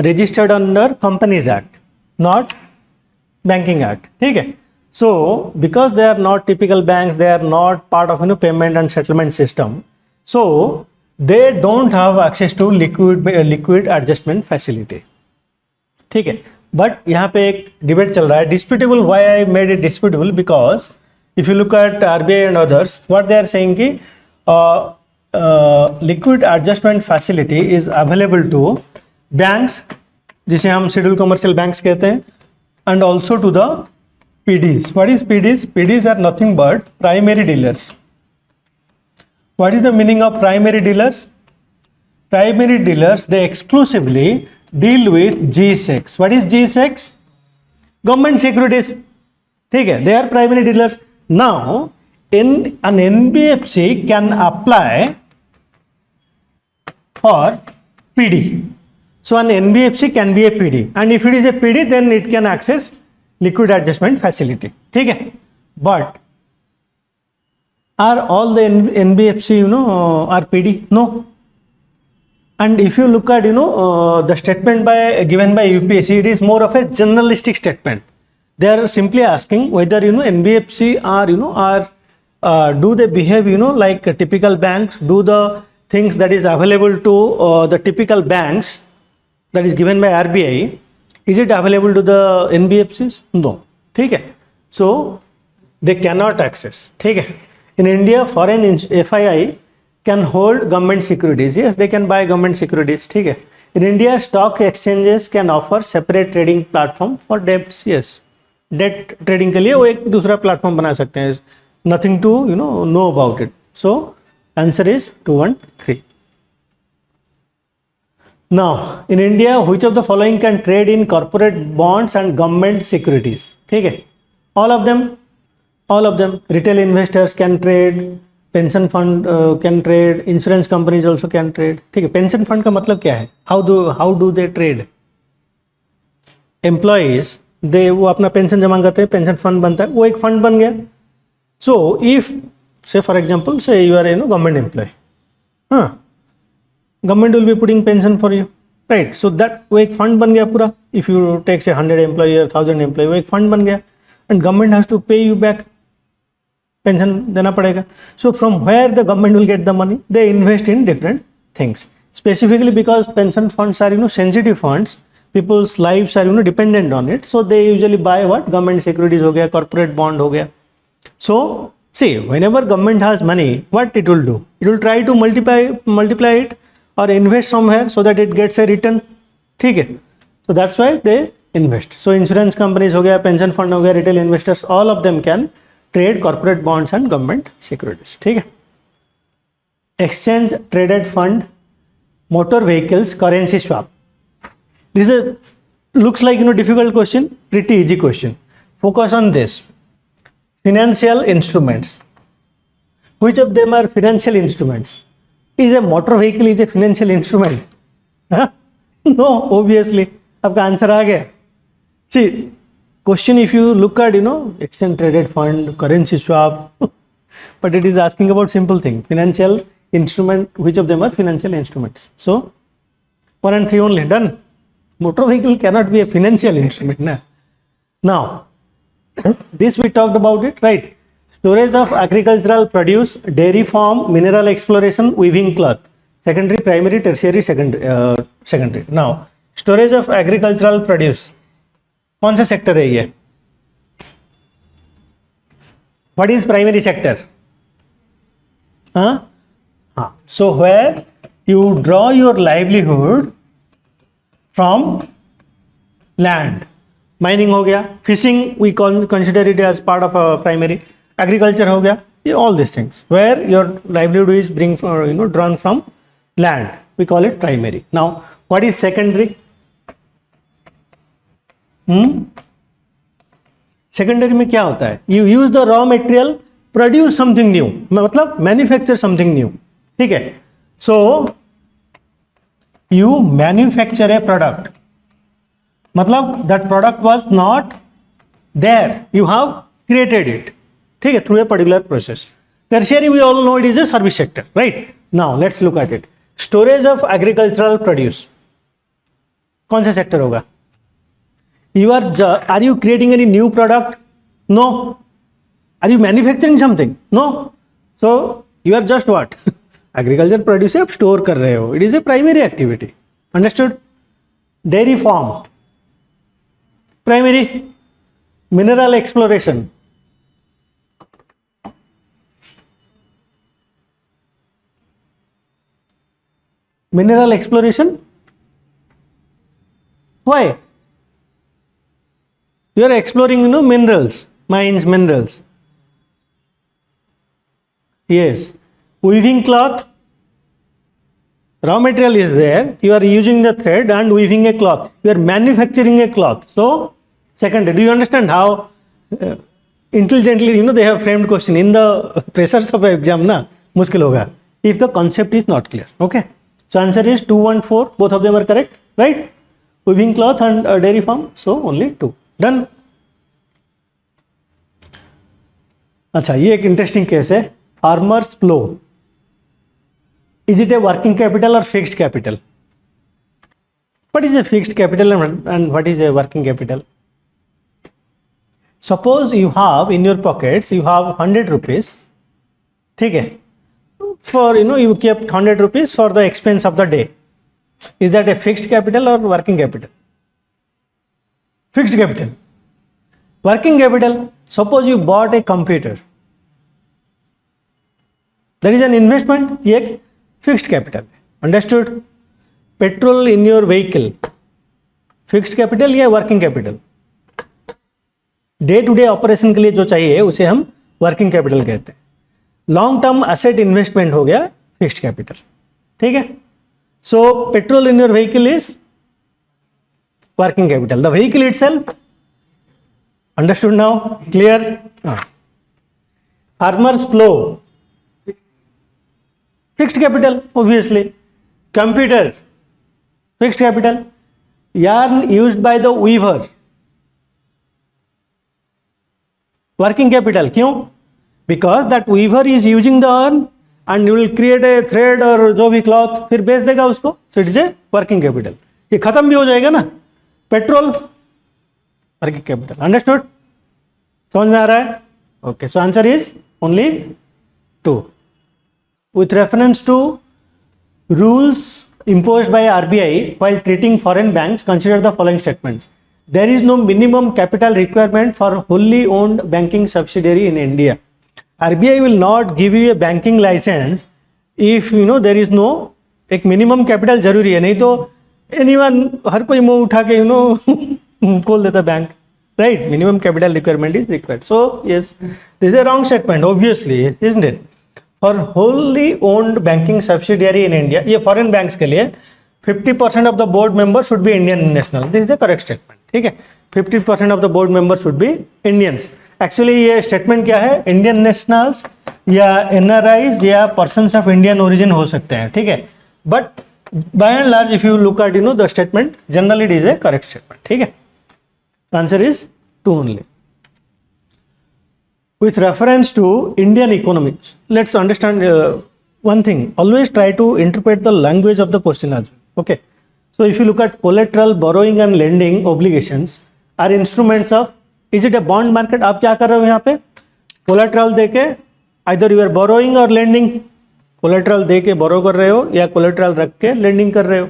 registered under Companies Act, not Banking Act. ठीक है. So because they are not typical banks, they are not part of payment and settlement system. So they don't have access to liquid adjustment facility. ठीक है. But यहाँ पे एक debate चल रहा है. Disputable. Why I made it disputable? Because if you look at RBI and others, what they are saying कि liquid adjustment facility is available to banks, जिसे हम शेड्यूल कमर्शियल बैंक्स कहते हैं, and also to the PDs. What is PDs? PDs are nothing but primary dealers. What is the meaning of primary dealers? Primary dealers, they exclusively deal with G-Secs. What is G-Secs? Government securities. ठीक है, they are primary dealers. Now an NBFC can apply for PD. So an NBFC can be a PD, and if it is a PD, then it can access liquid adjustment facility. ठीक है, but are all the NBFC are PD? No. And if you look at the statement given by UPSC, it is more of a generalistic statement. They are simply asking whether NBFC are do they behave like typical banks, do the things that is available to the typical banks that is given by RBI, is it available to the NBFCs? No. ठीक है, so they cannot access. ठीक है, in India foreign FII can hold government securities. Yes, they can buy government securities. ठीक है, in India stock exchanges can offer separate trading platform for debts. Yes, debt trading के लिए वो एक दूसरा platform बना सकते हैं. Nothing to know about it. So answer is 2 and 3. Now in India, which of the following can trade in corporate bonds and government securities? ठीक है, all of them. Retail investors can trade, pension fund can trade, insurance companies also can trade. ठीक है, pension fund का मतलब क्या है? How do they trade? Employees वो अपना पेंशन जमा करते हैं, पेंशन फंड बनता है, वो एक फंड बन गया. So if say for example, say you are government employee, government will be putting pension for you, right? So that वो एक फंड बन गया पूरा. If you take say 100 employee or 1000 employee, वो एक फंड बन गया, and government has to pay you back, pension देना पड़ेगा. So from where the government will get the money? They invest in different things, specifically because pension funds are sensitive funds, people's lives are dependent on it, so they usually buy what? Government securities हो गया, corporate bond हो गया. So see, whenever government has money, what it will do? It will try to multiply it or invest somewhere so that it gets a return. ठीक है, so that's why they invest. So insurance companies हो गया, pension fund हो गया, retail investors, all of them can trade corporate bonds and government securities. ठीक है, exchange traded fund, motor vehicles, currency swap. This is looks like difficult question, pretty easy question. Focus on this. Financial instruments. Which of them are financial instruments? Is a motor vehicle is a financial instrument? Huh? No, obviously. आपका answer आ गया. See, question if you look at exchange traded fund, currency swap, but it is asking about simple thing. Financial instrument. Which of them are financial instruments? So 1 and 3 only, done. Motor vehicle cannot be a financial instrument. Na? Now this we talked about it, right? Storage of agricultural produce, dairy farm, mineral exploration, weaving cloth. Secondary, primary, tertiary, secondary. Now storage of agricultural produce, कौन सा sector है ये? What is primary sector? So where you draw your livelihood from land. Mining हो गया, fishing we consider it as part of a primary, agriculture हो गया, all these things where your livelihood is drawn from land, we call it primary. Now what is secondary? Secondary में क्या होता है? You use the raw material, produce something new, मतलब manufacture something new. ठीक है, so you manufacture a product, मतलब that product was not there, you have created it. ठीक है, through a particular process. Tertiary we all know it is a service sector, right? Now let's look at it. Storage of agricultural produce, कौन सा sector होगा? Are you creating any new product? No. Are you manufacturing something? No. So you are just what? Agriculture produce आप store कर रहे हो. It is a primary activity. Understood? Dairy farm, primary. Mineral exploration, mineral exploration. Why? You are exploring minerals, mines, minerals. Yes. Weaving cloth, raw material is there, you are using the thread and weaving a cloth, you are manufacturing a cloth. So secondary. Do you understand how intelligently they have framed question in the pressures of exam ना मुश्किल होगा if the concept is not clear. Okay, so answer is 2 and 4, both of them are correct, right? Weaving cloth and dairy farm, so only 2. Done. अच्छा, ये एक interesting case है, farmers plough. Is it a working capital or fixed capital? What is a fixed capital and what is a working capital? Suppose you have in your pockets, you have 100 rupees, ठीक है, for you kept 100 rupees for the expense of the day. Is that a fixed capital or working capital? Fixed capital. Working capital, suppose you bought a computer, that is an investment, ये एक fixed capital. Understood? Petrol in your vehicle, fixed capital या working capital? Day to day operation के लिए जो चाहिए उसे हम working capital कहते हैं. लॉन्ग टर्म एसेट इन्वेस्टमेंट हो गया फिक्स्ड कैपिटल. ठीक है. So petrol in your vehicle is working capital. The vehicle itself. Understood now? Clear? Farmers plough, fixed capital obviously. Computer, fixed capital. yarn used by the weaver, working capital. क्यों? Because that weaver is using the yarn and you will create a thread और जो भी cloth फिर बेच देगा उसको, so it is a working capital. ये खत्म भी हो जाएगा ना. Petrol, working capital. अंडरस्टूड? समझ में आ रहा है? Okay, so answer is only 2. With reference to rules imposed by RBI while treating foreign banks, consider the following statements. There is no minimum capital requirement for wholly owned banking subsidiary in India. RBI will not give you a banking license if there is no एक minimum capital जरूरी है. नहीं तो anyone हर कोई मुंह उठा के खोल देता bank, right? Minimum capital requirement is required. So yes, this is a wrong statement obviously, isn't it? For wholly owned banking subsidiary in India, ये foreign banks के लिए 50% of the board members should be Indian national. This is a correct statement. ठीक है, 50% of the board members should be Indians. Actually ये statement क्या है? Indian nationals या NRIs या persons of Indian origin हो सकते हैं. ठीक है, but by and large if you look at the statement, generally it is a correct statement. ठीक है, answer is 2 only. With reference to Indian economics, let's understand one thing. Always try to interpret the language of the question as well. Okay, so if you look at collateral, borrowing and lending obligations are instruments of, is it a bond market? आप क्या कर रहे हो यहाँ पे? collateral देके either you are borrowing or lending. collateral देके borrow कर रहे हो या collateral रख के lending कर रहे हो,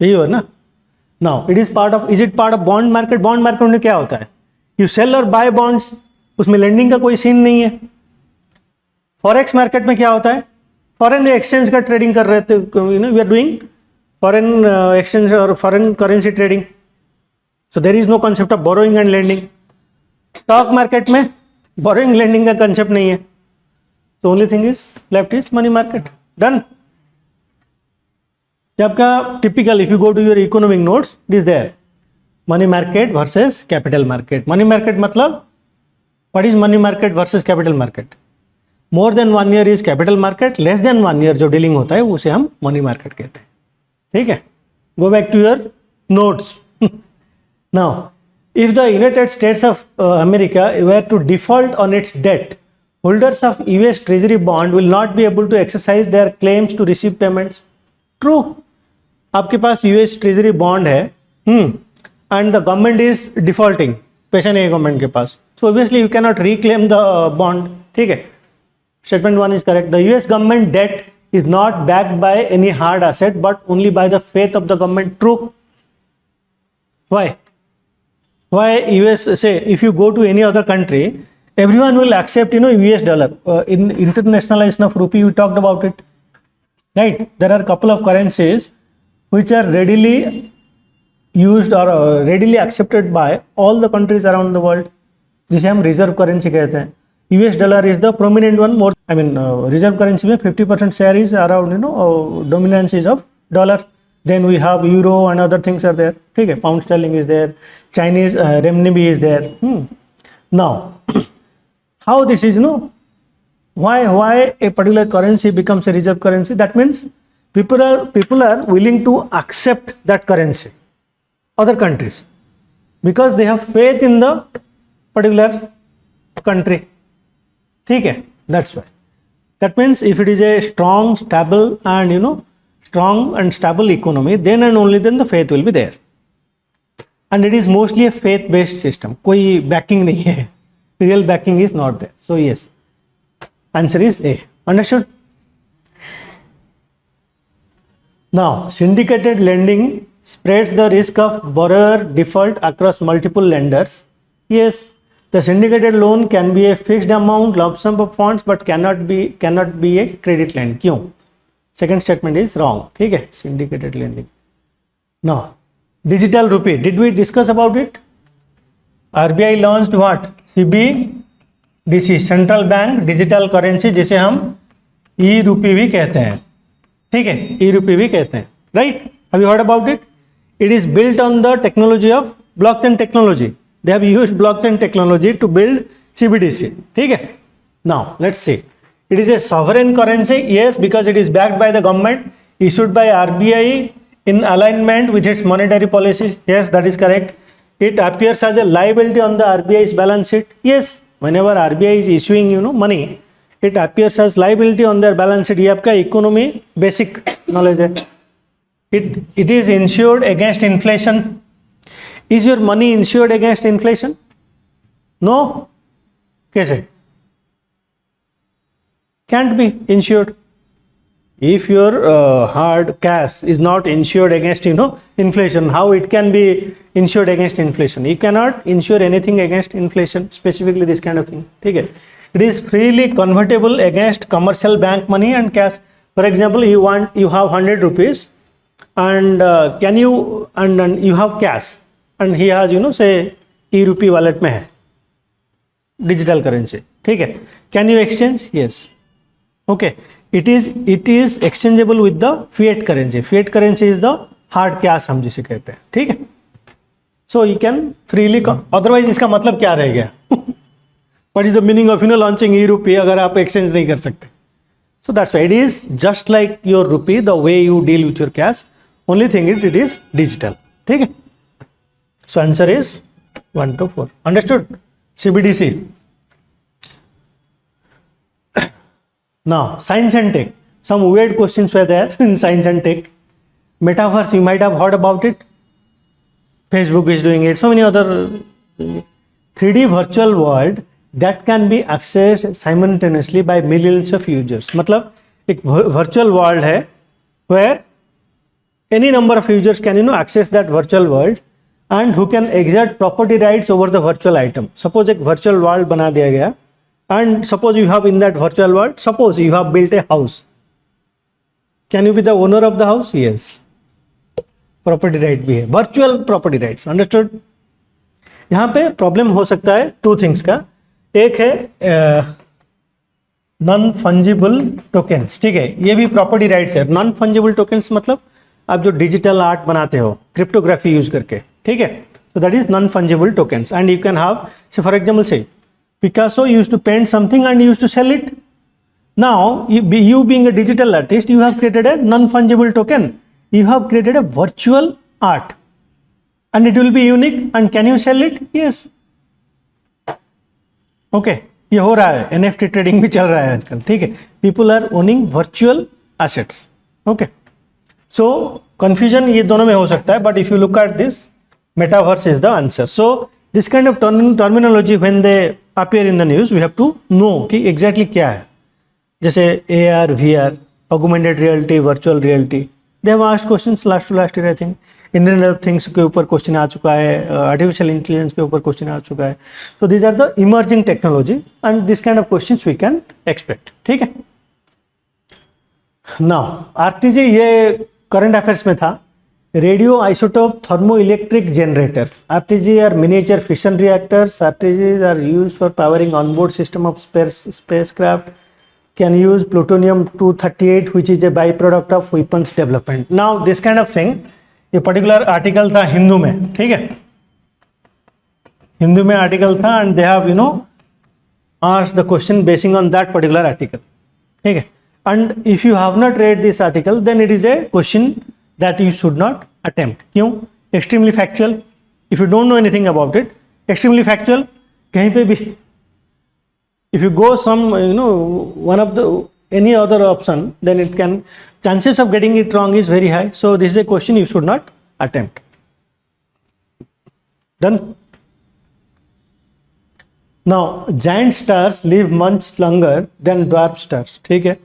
यही हो ना. Now it is part of, is it part of bond market? bond market में क्या होता है? You sell or buy bonds, उसमें लेंडिंग का कोई सीन नहीं है. फॉरेक्स मार्केट में क्या होता है? फॉरेन एक्सचेंज का ट्रेडिंग कर रहे थे, we are doing foreign exchange और foreign currency trading. So there is no concept of borrowing and lending. Stock market में बोरोइंग लेंडिंग का कंसेप्ट नहीं है. तो only thing is left is money market. Done. आपका typical, if you go to your economic notes, it is there. Money market versus capital market. Money market मतलब what is money market versus capital market? more than 1 year is capital market, less than 1 year जो dealing होता है उसे हम money market कहते हैं. ठीक है, go back to your notes. Now if the United States of America were to default on its debt, holders of US treasury bond will not be able to exercise their claims to receive payments. True. आपके पास US treasury bond है and the government is defaulting, पैसा नहीं है government के पास, so obviously you cannot reclaim the bond. ठीक है, statement 1 is correct. The US government debt is not backed by any hard asset but only by the faith of the government. True. Why US, say if you go to any other country, everyone will accept US dollar. In internationalization of rupee we talked about it, right? There are a couple of currencies which are readily used or readily accepted by all the countries around the world, जिसे हम reserve currency कहते हैं. US dollar is the prominent one. More I mean reserve currency में 50% share is around dominance is of dollar. Then we have euro and other things are there. ठीक है, pound sterling is there, Chinese renminbi is there. Now how this is, why a particular currency becomes a reserve currency? That means people are willing to accept that currency, other countries, because they have faith in the particular country. ठीक है, that's why. That means if it is a strong, stable and strong and stable economy, then and only then the faith will be there. And it is mostly a faith based system. कोई backing नहीं है, real backing is not there. So yes, answer is A. Understood? Now, syndicated lending spreads the risk of borrower default across multiple lenders. Yes, the syndicated loan can be a fixed amount, lump sum of funds, but cannot be a credit line. क्यों? Second statement is wrong. ठीक है, syndicated lending. Now, digital rupee. Did we discuss about it? RBI launched what? CBDC, Central Bank Digital Currency, जिसे हम e-rupee भी कहते हैं. ठीक है, e-rupee भी कहते हैं. Right? Have you heard about it? It is built on the technology of blockchain technology. They have used blockchain technology to build CBDC. ठीक है. Now let's see. It is a sovereign currency. Yes, because it is backed by the government, issued by RBI in alignment with its monetary policy. Yes, that is correct. It appears as a liability on the RBI's balance sheet. Yes, whenever RBI is issuing money, it appears as liability on their balance sheet. ये आपका economy basic knowledge है. It is insured against inflation. Is your money insured against inflation? No. कैसे? Can't be insured. If your hard cash is not insured against inflation, how it can be insured against inflation? You cannot insure anything against inflation, specifically this kind of thing. ठीक है? It is freely convertible against commercial bank money and cash. For example, you have 100 rupees and and you have cash and he has say e-rupee wallet में है, digital currency. ठीक है? Can you exchange? Yes. Okay. It is exchangeable with the fiat currency. Fiat currency is the hard cash हम जिसे कहते हैं. ठीक है? So you can freely. Otherwise इसका मतलब क्या रह गया? What is the meaning of launching e-rupee अगर आप exchange नहीं कर सकते? So that's why it is just like your rupee, the way you deal with your cash. Only thing it is digital. ठीक है? So answer is 1 to 4. Understood? CBDC. Now, science and tech. Some weird questions were there in science and tech. Metaverse, you might have heard about it. Facebook is doing it. So many other 3D virtual world that can be accessed simultaneously by millions of users. मतलब एक virtual world है where any number of users can access that virtual world and who can exert property rights over the virtual item. Suppose एक virtual world बना दिया गया. And suppose you have in that virtual world, suppose you have built a house. Can you be the owner of the house? Yes. Property right भी है. Virtual property rights. Understood? यहाँ पे problem हो सकता है two things का. एक है non fungible tokens. ठीक है? ये भी property rights है. Non fungible tokens मतलब आप जो digital art बनाते हो, cryptography use करके. ठीक है? So that is non fungible tokens. And you can have, say for example, say Picasso used to paint something and used to sell it. Now, you being a digital artist, you have created a non-fungible token. You have created a virtual art. And it will be unique. And can you sell it? Yes. Okay. ये हो रहा है. NFT trading भी चल रहा है आजकल. ठीक है. People are owning virtual assets. Okay. So, confusion ये दोनों में हो सकता है. But if you look at this, metaverse is the answer. So, this kind of terminology when they appear in the news, we have to know कि exactly क्या है. जैसे AR, VR, augmented reality, virtual reality. They have asked questions last year I think. Internet of Things के ऊपर question आ चुका है, artificial intelligence के ऊपर क्वेश्चन आ चुका है. So these are the emerging technology and this kind of questions we can expect. ठीक है? Now RTG ये current affairs में था. Radio isotope thermoelectric generators. RTG are miniature fission reactors. RTGs are used for powering onboard system of spacecraft. Can use plutonium-238, which is a byproduct of weapons development. Now this kind of thing, ये particular article था हिंदू में. ठीक है? हिंदू में article था and they have ask the question basing on that particular article. ठीक है, and if you have not read this article then it is a question that you should not attempt. क्यों? Extremely factual. If you don't know anything about it, extremely factual. कहीं पे भी if you go some one of the any other option, then it can chances of getting it wrong is very high. So this is a question you should not attempt. Done. Now giant stars live much longer than dwarf stars. ठीक है,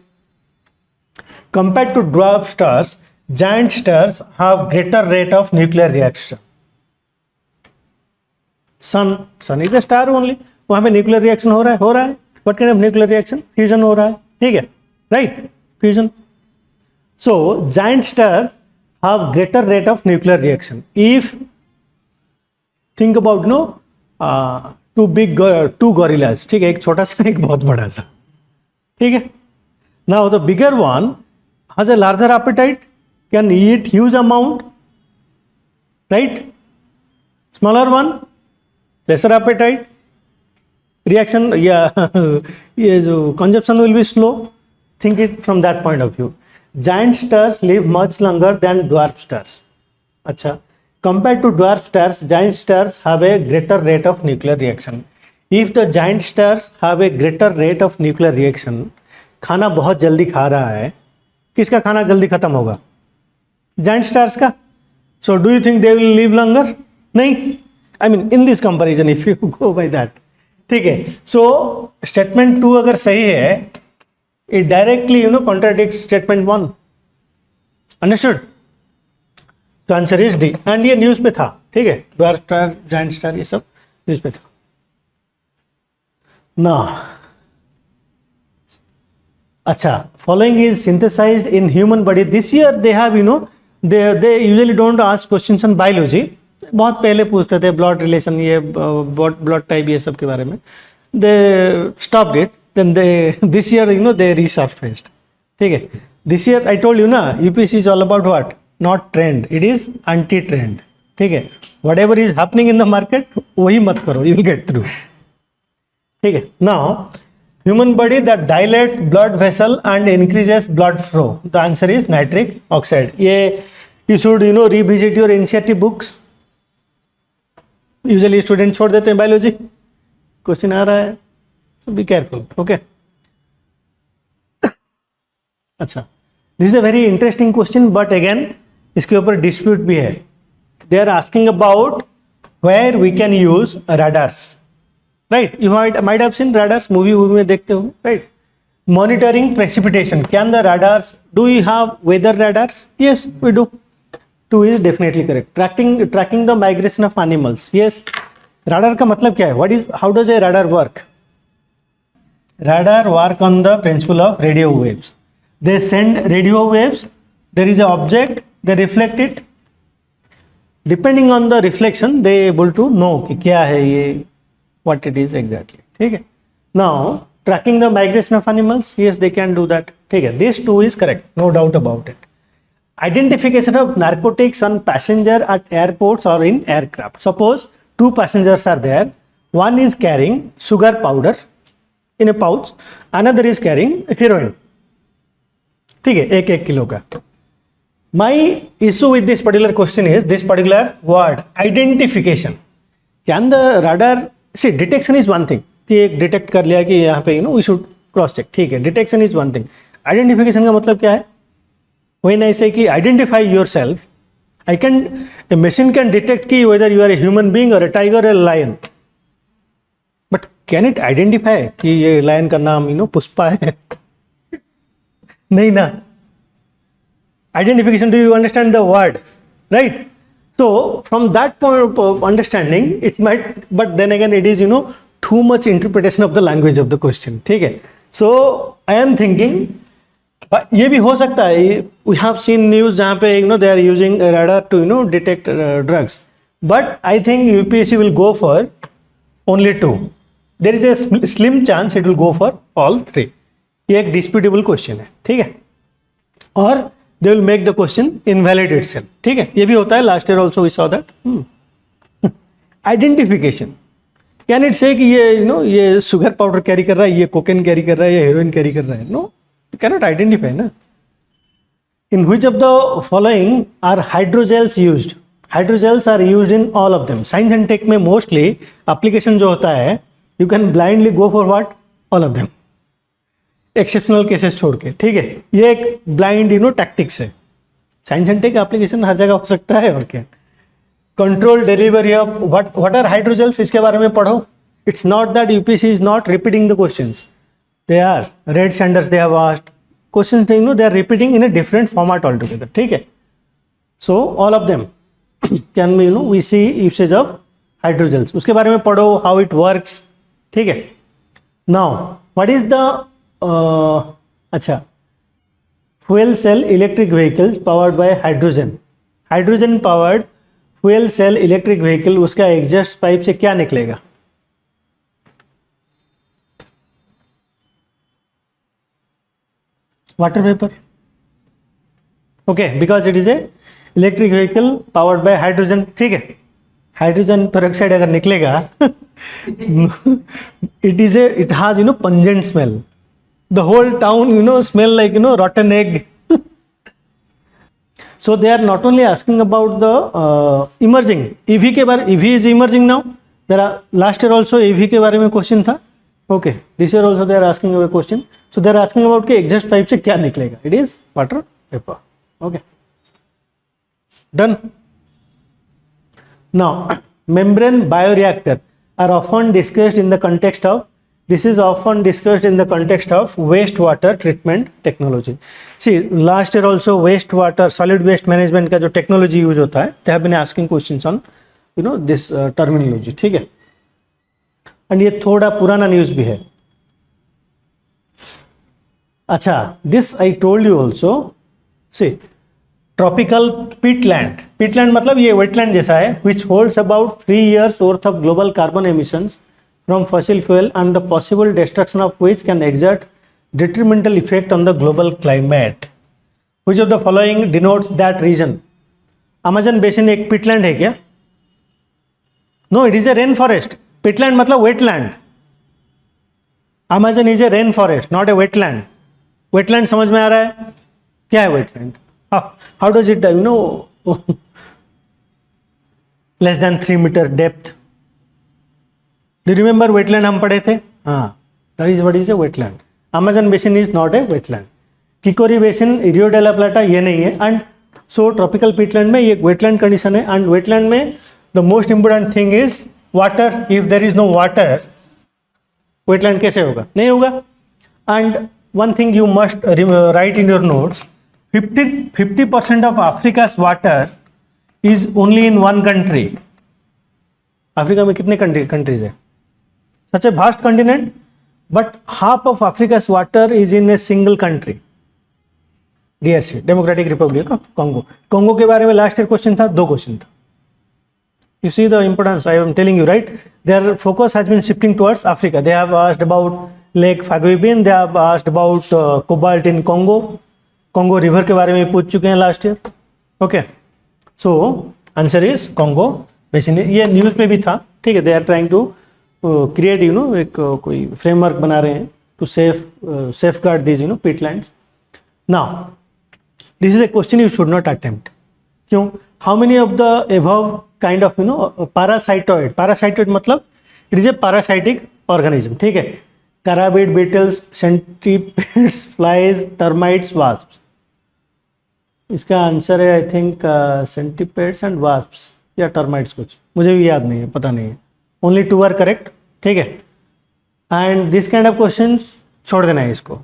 compared to dwarf stars, giant stars have greater rate of nuclear reaction. sun is a star only, वहां पे nuclear reaction हो रहा है. What kind of nuclear reaction? Fusion हो रहा है. ठीक है, right? Fusion. So giant stars have greater rate of nuclear reaction. If think about two gorillas. ठीक है, एक छोटा सा एक बहुत बड़ा सा. ठीक है. Now the bigger one has a larger appetite, can eat huge amount, right? Smaller one, lesser appetite, reaction, ये जो consumption will be slow. Think it from that point of view. Giant stars live much longer than dwarf stars. अच्छा, compared to dwarf stars, giant stars have a greater rate of nuclear reaction. If the giant stars have a greater rate of nuclear reaction, खाना बहुत जल्दी खा रहा है, किसका खाना जल्दी खत्म होगा? Giant stars का. So do you think they will live longer? नहीं. I mean in this comparison if you go by that. ठीक है. So statement 2 अगर सही है, it directly contradicts statement 1. Understood? तो आंसर इज डी. एंड ये news पे था. ठीक है, ड्वार्फ स्टार, जायंट स्टार, ये सब न्यूज पे था ना. अच्छा, following is synthesized in human body. This year they have they usually don't ask questions on biology. बहुत पहले पूछते थे ब्लड रिलेशन, ये ब्लड टाइप, ये सब के बारे में. They stopped it. Then they this year they resurfaced. ठीक है, this year I told you ना, UPSC is all about what? Not trend, it is anti trend. ठीक है, whatever is happening in the market वही मत करो, you will get through. ठीक है. Now human body that dilates blood vessel and increases blood flow. The answer is nitric oxide. ये you should revisit your NCERT books. Usually student छोड़ देते हैं biology, question आ रहा है, सो बी केयरफुल. ओके. अच्छा, this is a very interesting question, but again इसके ऊपर डिस्प्यूट भी है. They are asking about where we can use radars. Right, you might have seen radars, movie में देखते हो, right? Monitoring precipitation. Can the radars, do you have weather radars? Yes we do. 2 is definitely correct. Tracking the migration of animals. Yes. Radar का मतलब क्या है? How does a radar work? Radar work on the principle of radio waves. They send radio waves. There is an object. They reflect it. Depending on the reflection, they able to know कि क्या है ये, what it is exactly. ठीक है. Now tracking the migration of animals. Yes, they can do that. ठीक है. This 2 is correct. No doubt about it. Identification of narcotics on passenger at airports or in aircraft. Suppose 2 passengers are there. One is carrying sugar powder in a pouch. Another is carrying heroin. ठीक है, 1 kilo का. My issue with this particular question is this particular word identification. Can the radar see detection is one thing. कि एक detect कर लिया कि यहाँ पे we should cross check. ठीक है, detection is one thing. Identification का मतलब क्या है? When I say कि identify yourself, a machine can detect कि whether you are a human being or a tiger or a lion. But can it identify कि ये lion का नाम पुष्पा है? नहीं ना. Identification, do you understand the word? Right? So from that point of understanding, it might, but then again it is too much interpretation of the language of the question. ठीक है. So I am thinking ये भी हो सकता है. We have seen news जहाँ पे they are using radar to detect drugs, but I think UPSC will go for only 2. There is a slim chance it will go for all 3. ये एक disputable question है. ठीक है, और they will make the question invalid itself. ठीक है, ये भी होता है. Last year also we saw that. Identification, can it say कि ये ये शुगर पाउडर कैरी कर रहा है, ये कोकेन कैरी कर रहा है, ये हेरोइन कैरी कर रहा है? No, you can not identify ना. In which of the following are hydrogels used? Hydrogels are used in all of them. Science and tech में मोस्टली एप्लीकेशन जो होता है, you can blindly go for what? All of them, exceptional cases छोड़ के. ठीक है, ये एक ब्लाइंड टैक्टिक्स है. साइंस एंड टेक एप्लीकेशन हर जगह हो सकता है. और क्या? Control delivery of what are हाइड्रोजेल्स, इसके बारे में पढ़ो. It's not that UPSC is not repeating the questions. They are red standards, they have asked questions, they are repeating in a different format all together. ठीक है, so all of them can be we see usage of hydrogels. उसके बारे में पढ़ो, how it works. ठीक है. Now what is the अच्छा, fuel cell electric vehicles powered by hydrogen. Hydrogen powered fuel cell electric vehicle, उसका exhaust pipe से क्या निकलेगा? Water vapour. Okay, because it is A electric vehicle powered by hydrogen. ठीक है, hydrogen peroxide अगर निकलेगा it has pungent smell. The whole town smell like rotten egg. So they are not only asking about the emerging EV के बारे. EV is emerging now. There are last year also EV के बारे में question था. Okay, this year also they are asking a question. So they are asking about कि exhaust pipe से क्या निकलेगा? It is water vapor. Okay, done. Now membrane bioreactor are often discussed in the context of wastewater treatment technology. See, last year also wastewater solid waste management का जो technology use होता है, they have been asking questions on this terminology. ठीक है, and ये थोड़ा पुराना news भी है. अच्छा, this I told you also. See, tropical peatland. Peatland मतलब ये वेटलैंड जैसा है, which holds about 3 years worth of global carbon emissions from fossil fuel and the possible destruction of which can exert detrimental effect on the global climate. Which of the following denotes that region? Amazon basin एक peatland है क्या? No, it is a rain forest. Peatland मतलब wetland. Amazon is a rain forest, not a wetland. Wetland समझ में आ रहा है? क्या है wetland? How does it less than 3 meter depth? Do you remember wetland हम पढ़े थे? हाँ, that is what is a wetland. Amazon basin is not a wetland. Kikori basin, Rio de la Plata ये नहीं है. And so tropical peatland में ये wetland condition है. And wetland में the most important thing is water. If there is no water, wetland कैसे होगा? नहीं होगा. And one thing you must write in your notes. 50% of Africa's water is only in one country. Africa में कितने countries है? Such a vast continent, but half of Africa's water is in a single country. DRC, Democratic Republic of Congo. Congo के बारे में last year question था, 2 question था. You see the importance I am telling you, right? Their focus has been shifting towards Africa. They have asked about Lake Faguibin. They have asked about cobalt in Congo. Congo river के बारे में पूछ चुके हैं last year. Okay, so answer is Congo basin. ये news में भी था. ठीक है, they are trying to create एक कोई फ्रेमवर्क बना रहे हैं to safeguard this peatlands. Now this is a question you should not attempt. क्यों? How many of the above kind of parasitoid. Parasitoid मतलब it is a parasitic organism. ठीक है, कराबिड, beetles, centipedes, flies, termites, wasps. इसका answer है I think centipedes and wasps या termites, कुछ मुझे भी याद नहीं है, पता नहीं है. Only 2 are correct. ठीक है, and this kind of questions छोड़ देना है इसको.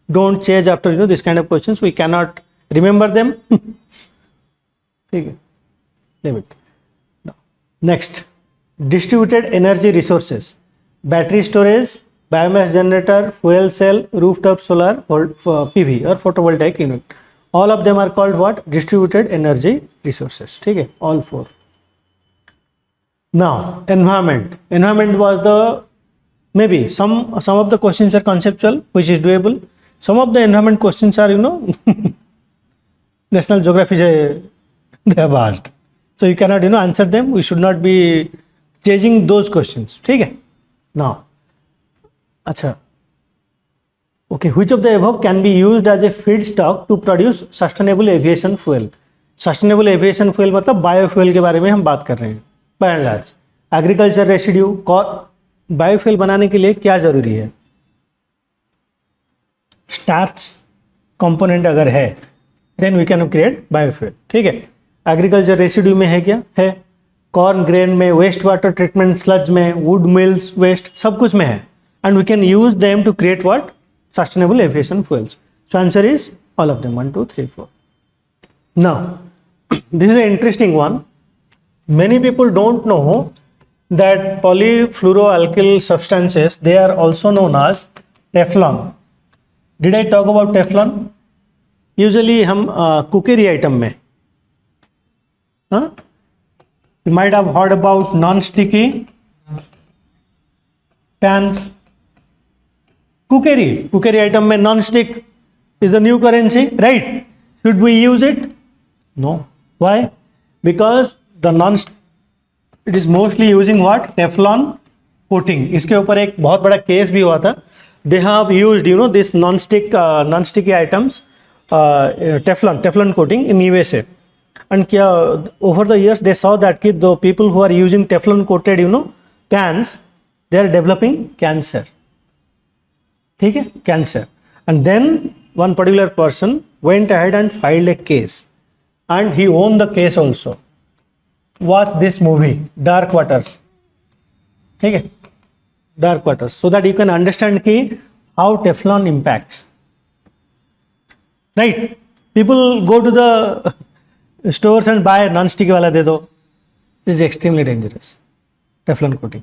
Don't chase after this kind of questions, we can not remember them. ठीक है, leave it. Next, distributed energy resources, battery storage, biomass generator, fuel cell, rooftop solar, PV और photovoltaic unit. All of them are called what? Distributed energy resources. ठीक है, all 4. Now environment. Environment was the maybe some of the questions are conceptual, which is doable. Some of the environment questions are national geography they have asked. So you cannot answer them. We should not be chasing those questions. ठीक है. Now अच्छा, okay, which of the above can be used as a feedstock to produce sustainable aviation fuel? Sustainable aviation fuel मतलब biofuel के बारे में हम बात कर रहे हैं by and large. Agriculture residue, biofuel बनाने के लिए क्या जरूरी है? स्टार्च कंपोनेंट अगर है then we can create biofuel. ठीक है. एग्रीकल्चर रेसिड्यू में है क्या? है. कॉर्न ग्रेन में, वेस्ट वाटर ट्रीटमेंट स्लज में, वुड मिल्स वेस्ट, सब कुछ में है. And we can use them to create what? Sustainable aviation fuels. So answer is all of them, 1, 2, 3, 4. Now, this is an interesting one. Many people don't know that polyfluoroalkyl substances, they are also known as Teflon. Did I talk about Teflon? Usually हम cookery item में, you might have heard about non-sticky pans. Cookery item में non-stick is the new currency, right? Should we use it? No. Why? Because it is mostly using what? Teflon coating. इसके ऊपर एक बहुत बड़ा case भी हुआ था. They have used, this non-sticky items, Teflon coating in USA. And क्या over the years they saw that the people who are using Teflon coated, pans, they are developing cancer. ठीक है, cancer. And then one particular person went ahead and filed a case and he won the case also. Watch this movie Dark Waters. ठीक है, Dark Waters, so that you can understand कि how Teflon impacts. Right. People go to the stores and buy non stick वाला दे दो. Is extremely dangerous. Teflon coating.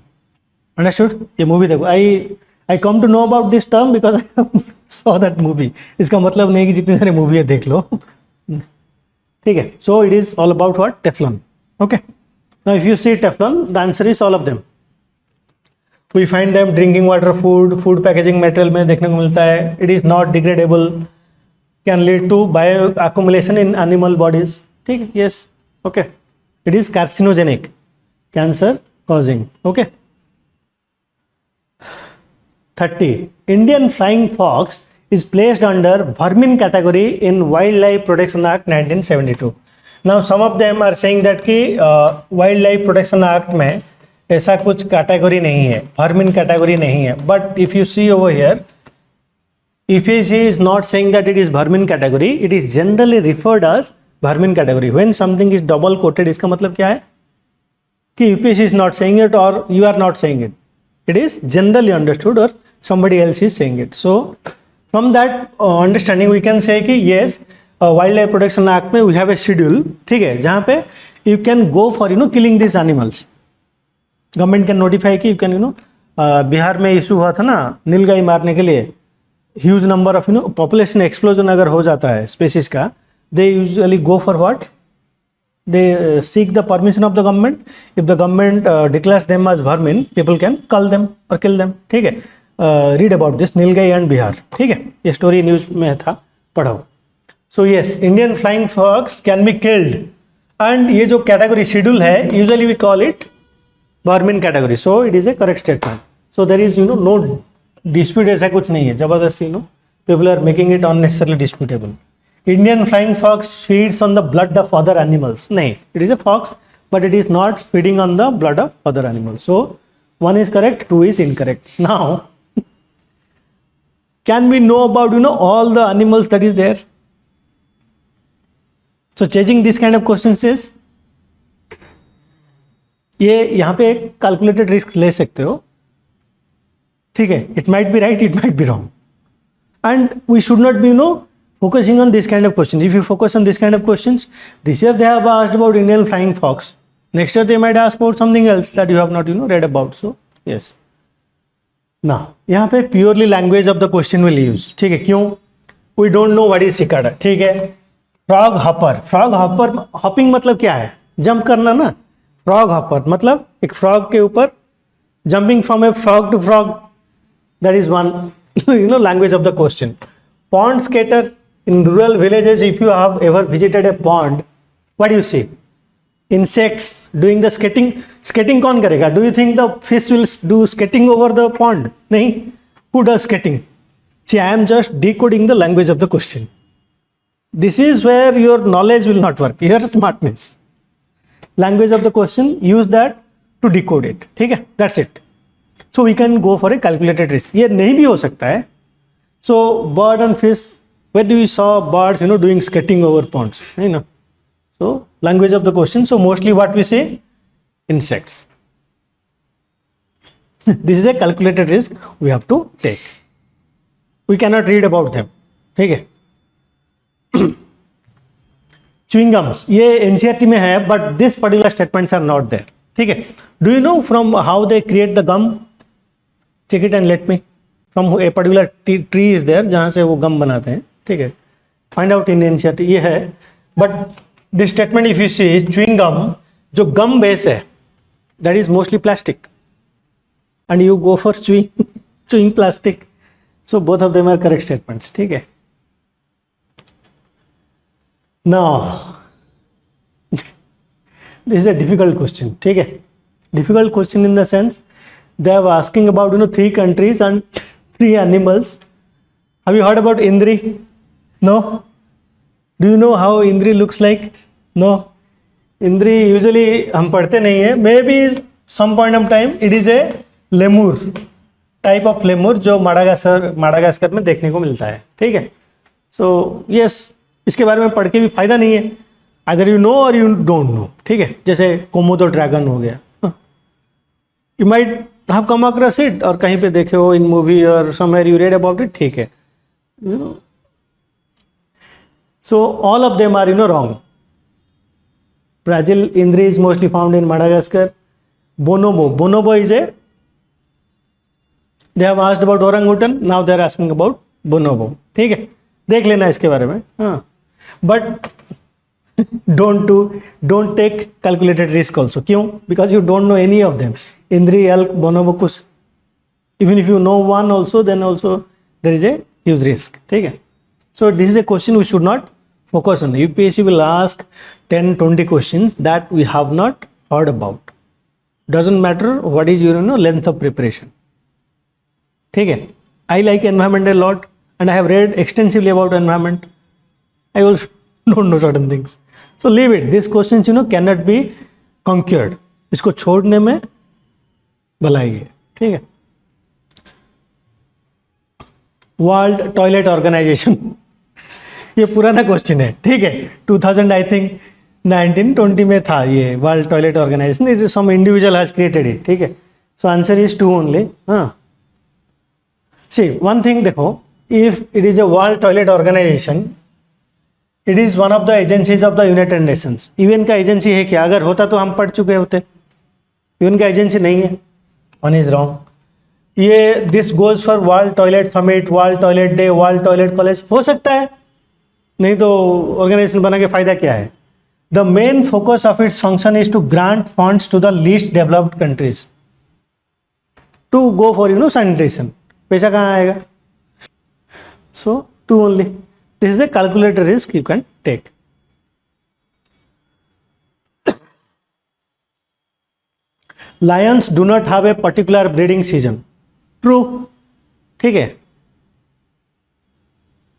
Understood? ये movie देखो. I come to know about this term because I saw that movie. इसका मतलब नहीं कि जितनी सारी मूवी है देख लो. ठीक है. So it is all about what? Teflon. Okay. Now if you see Teflon, the answer is all of them. We find them drinking water, food packaging material में देखने को मिलता है. It is not degradable. Can lead to bioaccumulation in animal bodies. ठीक है. Yes. Okay. It is carcinogenic. Cancer causing. Okay. 30. Indian flying fox is placed under vermin category in Wildlife Protection Act 1972. Now some of them are saying that कि Wildlife Protection Act में ऐसा कुछ category नहीं है, vermin category नहीं है. But if you see over here, EPC is not saying that it is vermin category. It is generally referred as vermin category. When something is double coated, इसका मतलब क्या है कि EPC is not saying it or you are not saying it. It is generally understood or somebody else is saying it. So from that understanding we can say कि yes, Wildlife Protection Act में we have a schedule. ठीक है, जहाँ पे you can go for killing these animals. Government can notify कि you can Bihar में issue हुआ था ना नीलगाय मारने के लिए. Huge number of population explosion अगर हो जाता है स्पेसीज का, they usually go for what? They seek the permission of the government. If the government declares them as vermin, people can cull them or kill them. ठीक है. Read about this nilgai and Bihar. ठीक है, ये story news में था, पढ़ो. So yes, Indian flying fox can be killed. And ये जो कैटेगरी शेड्यूल है, usually we call it vermin category. So it is a correct statement. So there is no dispute. ऐसा कुछ नहीं है जबरदस्ती. People are making it unnecessarily disputable. Indian flying fox feeds on the blood of other animals. नहीं, it is a fox, but it is not feeding on the blood of other animals. So 1 is correct, 2 is incorrect. Now, can we know about all the animals that is there? So changing this kind of questions is, ये यहाँ पे एक calculated risk ले सकते हो. ठीक है, it might be right, it might be wrong, and we should not be focusing on this kind of questions. If you focus on this kind of questions, this year they have asked about Indian flying fox. Next year they might ask about something else that you have not read about. So yes. Now यहाँ पे purely language of the question will use. ठीक है, क्यों? We don't know what is cicada. ठीक है. Frog hopper. Frog hopper hopping मतलब क्या है? Jump करना ना. Frog hopper मतलब एक frog के ऊपर jumping from a frog to frog. That is one language of the question. Pond skater. In rural villages, if you have ever visited a pond, what do you see? insects doing the skating. Skating कौन करेगा? Do you think the fish will do skating over the pond? नहीं. Who does skating? See, I am just decoding the language of the question. This is where your knowledge will not work. Your smartness. Language of the question, use that to decode it. ठीक है? That's it. So we can go for a calculated risk. ये नहीं भी हो सकता है. So bird and fish, where do you saw birds, doing skating over ponds? You know. So language of the question. So mostly what we say, insects. This is a calculated risk we have to take. We cannot read about them. ठीक है? Chewing gums, ये NCERT में है, but this particular statements are not there. ठीक है? Do you know from how they create the gum? Check it and let me. From a particular tree is there, जहाँ से वो gum बनाते हैं. ठीक है? Find out in NCERT. ये है. But this statement if you see, chewing gum, जो gum base है, that is mostly plastic. And you go for chewing plastic. So both of them are correct statements. ठीक है? Now, this is a difficult question. ठीक है? Difficult question in the sense they are asking about 3 countries and 3 animals. Have you heard about Indri? No. Do you know how Indri looks like? No. Indri usually हम पढ़ते नहीं है. Maybe some point of time it is a lemur, type of lemur जो Madagascar में देखने को मिलता है. ठीक है? So yes, इसके बारे में पढ़ के भी फायदा नहीं है. Either you know or you don't know. ठीक है? जैसे कोमोडो ड्रैगन हो गया. You might have come across it और कहीं पे देखे हो in movie or somewhere you read about it. ठीक है? So all of them are wrong. Brazil Indri is mostly found in Madagascar. Bonobo is a. They have asked about orangutan. Now they are asking about bonobo. ठीक है? देख लेना इसके बारे में. हाँ. But don't take calculated risk also. क्यों? Because you don't know any of them. Indri, elk, bonobo, कुछ. Even if you know one also, then also there is a huge risk. ठीक है? So this is a question we should not focus on. UPSC will ask 10-20 questions that we have not heard about. Doesn't matter what is your length of preparation. ठीक है? I like environment a lot and I have read extensively about environment. I also don't know certain things. So leave it. These questions cannot be conquered. इसको छोड़ने में भलाई है. ठीक है? World Toilet organisation, ये पुराना क्वेश्चन है. ठीक है? 2000 आई थिंक 1920 में था ये World Toilet Organization. It is some individual has created it. ठीक है? So answer is 2 only. हाँ. सी वन थिंग देखो, if it is a World Toilet Organization, it is one of the agencies of the United Nations. UN का agency है क्या? अगर होता तो हम पढ़ चुके होते. यूएन का एजेंसी नहीं है. One is wrong. ये this goes for world toilet summit, world toilet day, world toilet college. हो सकता है, नहीं तो ऑर्गेनाइजेशन बना के फायदा क्या है? The main focus of its function is to grant funds to the least developed countries to go for sanitation. पैसा कहाँ आएगा? So 2 only. This is a calculated risk you can take. Lions do not have a particular breeding season. True. ठीक है?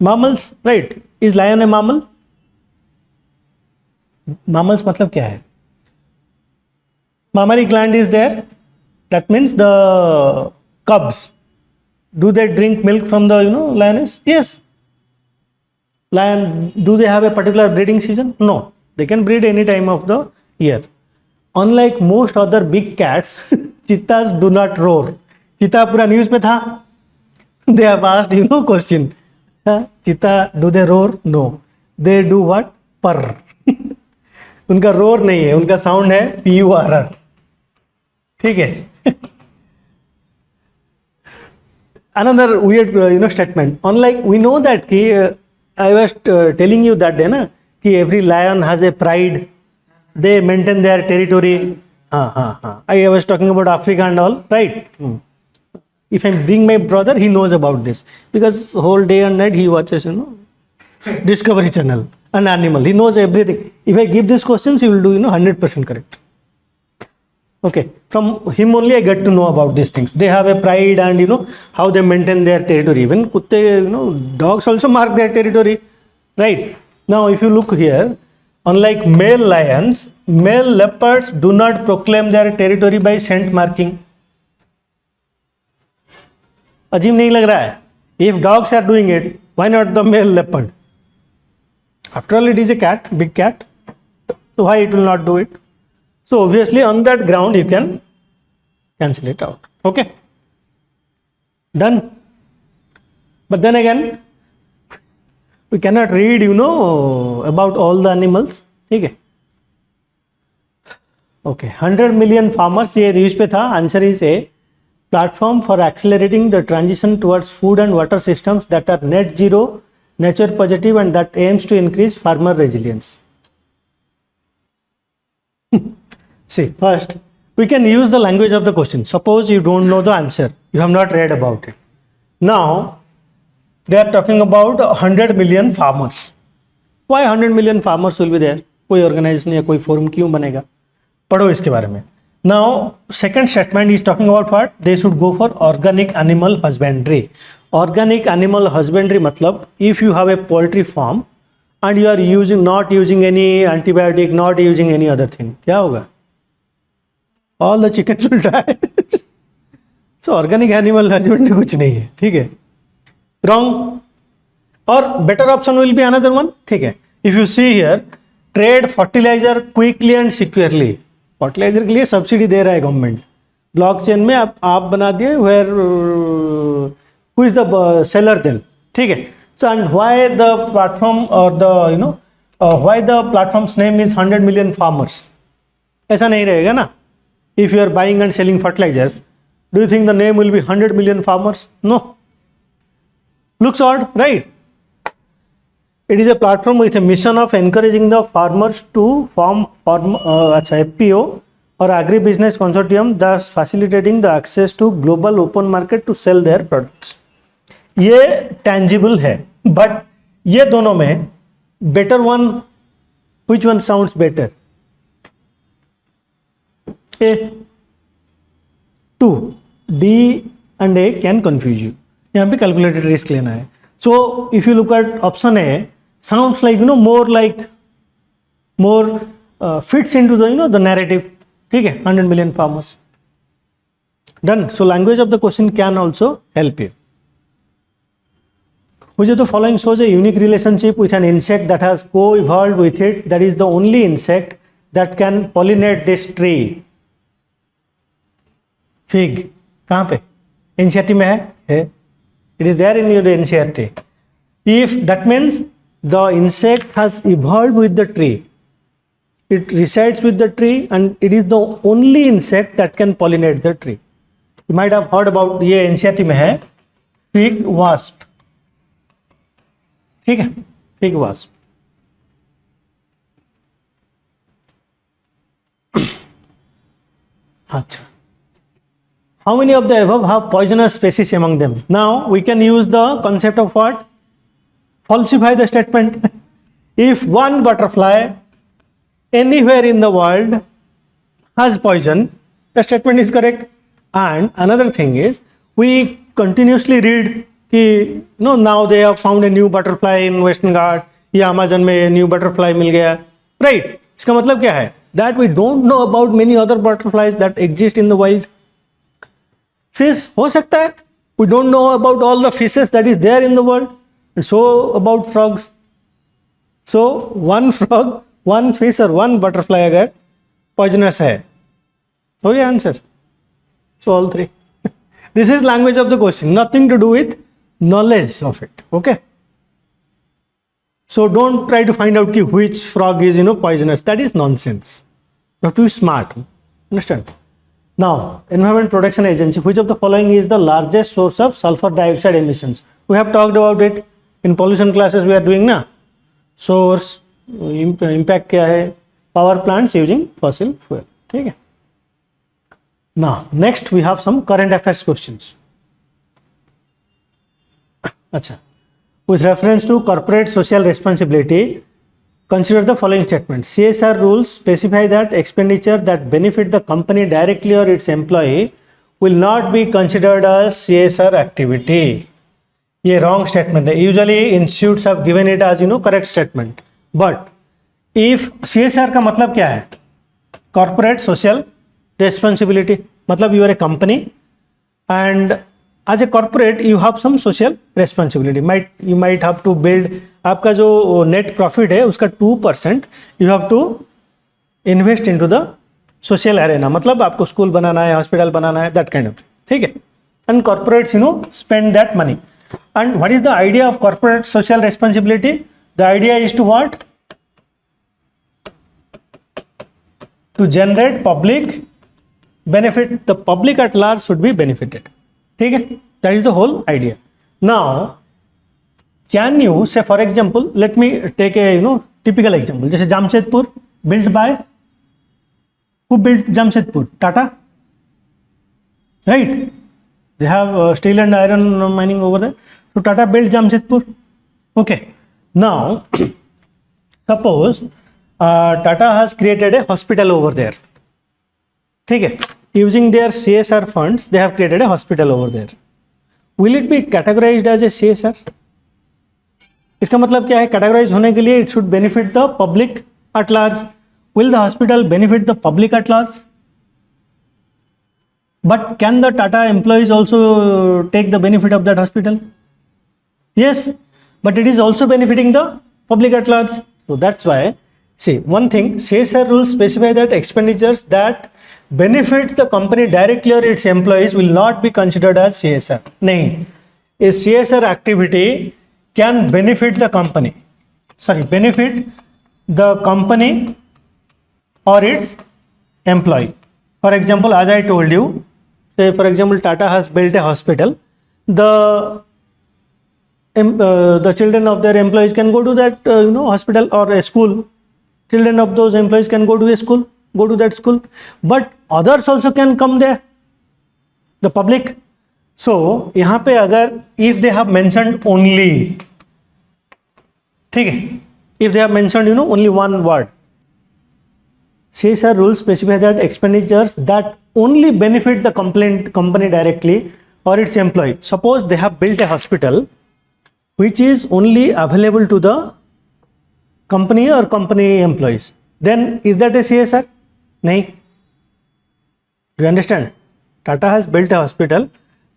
Mammals, right? Is lion a mammal? Mammals मतलब क्या है? Mammary gland is there. That means the cubs. Do they drink milk from the lioness? Yes. Lion, do they have a particular breeding season? No, they can breed any time of the year. Unlike most other big cats, cheetahs do not roar. Cheetah पूरा news में था. They have asked question. Cheetah, do they roar? No. They do what? Purr. उनका roar नहीं है, उनका sound है PURR. ठीक है? Another weird statement. Unlike we know that कि I was telling you that day na कि every lion has a pride. They maintain their territory. I was talking about Africa and all, right? If I bring my brother, he knows about this because whole day and night he watches Discovery Channel an animal. He knows everything. If I give these questions, he will do 100% correct. Okay, from him only I get to know about these things. They have a pride and how they maintain their territory. Even kutte, dogs also mark their territory, right? Now, if you look here, unlike male lions, male leopards do not proclaim their territory by scent marking. अजीब नहीं लग रहा है? If dogs are doing it, why not the male leopard? After all, it is a cat, big cat. So why it will not do it? So obviously on that ground you can cancel it out. Okay, done. But then again, we cannot read about all the animals. Okay. Okay, 100 million farmers, ये reach पे था. Answer is A. Platform for accelerating the transition towards food and water systems that are net zero, nature positive, and that aims to increase farmer resilience. See, first we can use the language of the question. Suppose you don't know the answer, you have not read about it. Now they are talking about 100 million farmers. Why 100 million farmers will be there? कोई organisation या कोई forum क्यों बनेगा? पढ़ो इसके बारे में. Now second statement is talking about what? They should go for organic animal husbandry. Organic animal husbandry मतलब if you have a poultry farm and you are not using any antibiotic, not using any other thing, क्या होगा? All the chickens will die. So organic animal husbandry कुछ नहीं है. ठीक है, wrong. और better option will be another one. ठीक है, if you see here, trade fertilizer quickly and securely. Fertiliser के लिए सब्सिडी दे रहा है गवर्नमेंट. ब्लॉकचेन में आप बना दिए where who is the seller then. ठीक है. So and why the platform और the why the platforms name is 100 million farmers? ऐसा नहीं रहेगा ना. If you are buying and selling fertilizers, do you think the name will be 100 million farmers? No. Looks odd, right? It is a platform with a mission of encouraging the farmers to form FPO or agribusiness consortium, thus facilitating the access to global open market to sell their products. ये tangible है, but ये दोनों में better one, which one sounds better? A. 2. D and A can confuse you. यहाँ पे calculated risk लेना है. So if you look at option A, sounds like more fits into the the narrative. ठीक है, 100 million farmers. Done. So language of the question can also help you. Which of the following shows a unique relationship with an insect that has co-evolved with it, that is the only insect that can pollinate this tree? Fig. कहाँ पे? NCERT में है. It is there in your NCERT. If that means the insect has evolved with the tree, it resides with the tree and it is the only insect that can pollinate the tree. You might have heard about, ये NCERT में है, fig wasp. ठीक है, fig wasp. अच्छा, how many of the above have poisonous species among them? Now we can use the concept of what? Falsify the statement. If one butterfly anywhere in the world has poison, the statement is correct. And another thing is, we continuously read कि now they have found a new butterfly in Western Ghats, या Amazon में new butterfly मिल गया, right? इसका मतलब क्या है? That we don't know about many other butterflies that exist in the wild. Fish हो सकता है, we don't know about all the fishes that is there in the world. And so about frogs. So one frog, one fish or one butterfly अगर poisonous है, तो ये answer. So all three. This is language of the question, nothing to do with knowledge of it. Okay. So don't try to find out which frog is poisonous. That is nonsense. You have to be smart. Understand? Now, Environment Protection Agency, which of the following is the largest source of sulfur dioxide emissions? We have talked about it in pollution classes we are doing ना. Source, impact क्या है? Power plants using fossil fuel. ठीक है. Now, next we have some current affairs questions. अच्छा, with reference to corporate social responsibility, consider the following statement. CSR rules specify that expenditure that benefit the company directly or its employee will not be considered as CSR activity. ये wrong statement है. Usually institutes have given it as correct statement. But if CSR का मतलब क्या है? Corporate social responsibility. मतलब you are a company and as a corporate you have some social responsibility. You might have to build, आपका जो net profit है उसका 2% you have to invest into the social arena. मतलब आपको school बनाना है, hospital बनाना है, that kind of thing. ठीक है. And corporates spend that money. And what is the idea of corporate social responsibility? The idea is to what? To generate public benefit. The public at large should be benefited. ठीक है. That is the whole idea. Now can you say, for example, let me take a typical example. जैसे Jamshedpur built by, who built Jamshedpur? Tata, right? They have steel and iron mining over there. So Tata built Jamshedpur. Okay. Now suppose Tata has created a hospital over there. ठीक है. Using their CSR funds, they have created a hospital over there. Will it be categorized as a CSR? इसका मतलब क्या है? Categorize होने के लिए it should benefit the public at large. Will the hospital benefit the public at large? But can the Tata employees also take the benefit of that hospital? Yes, but it is also benefiting the public at large. So that's why, see, one thing, CSR rules specify that expenditures that benefits the company directly or its employees will not be considered as CSR. नहीं, a CSR activity can benefit the company. Benefit the company or its employee. For example, as I told you, say for example, Tata has built a hospital. The children of their employees can go to that hospital or a school. Children of those employees can go to a school, go to that school. But others also can come there, the public. So यहाँ पे अगर if they have mentioned only, ठीक है, if they have mentioned only one word, CSR rules specify that expenditures that only benefit the company directly or its employee. Suppose they have built a hospital which is only available to the company or company employees. Then is that a CSR? No. Do you understand? Tata has built a hospital,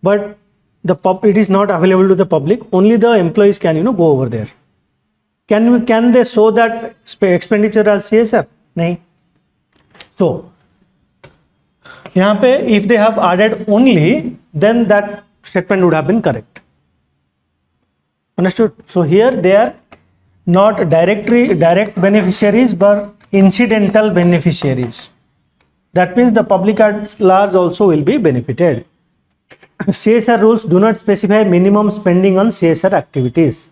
but it is not available to the public. Only the employees can go over there. Can they show that expenditure as CSR? No. So यहाँ पे if they have added only, then that statement would have been correct. Understood? So here they are not direct beneficiaries but incidental beneficiaries. That means the public at large also will be benefited. CSR rules do not specify minimum spending on CSR activities.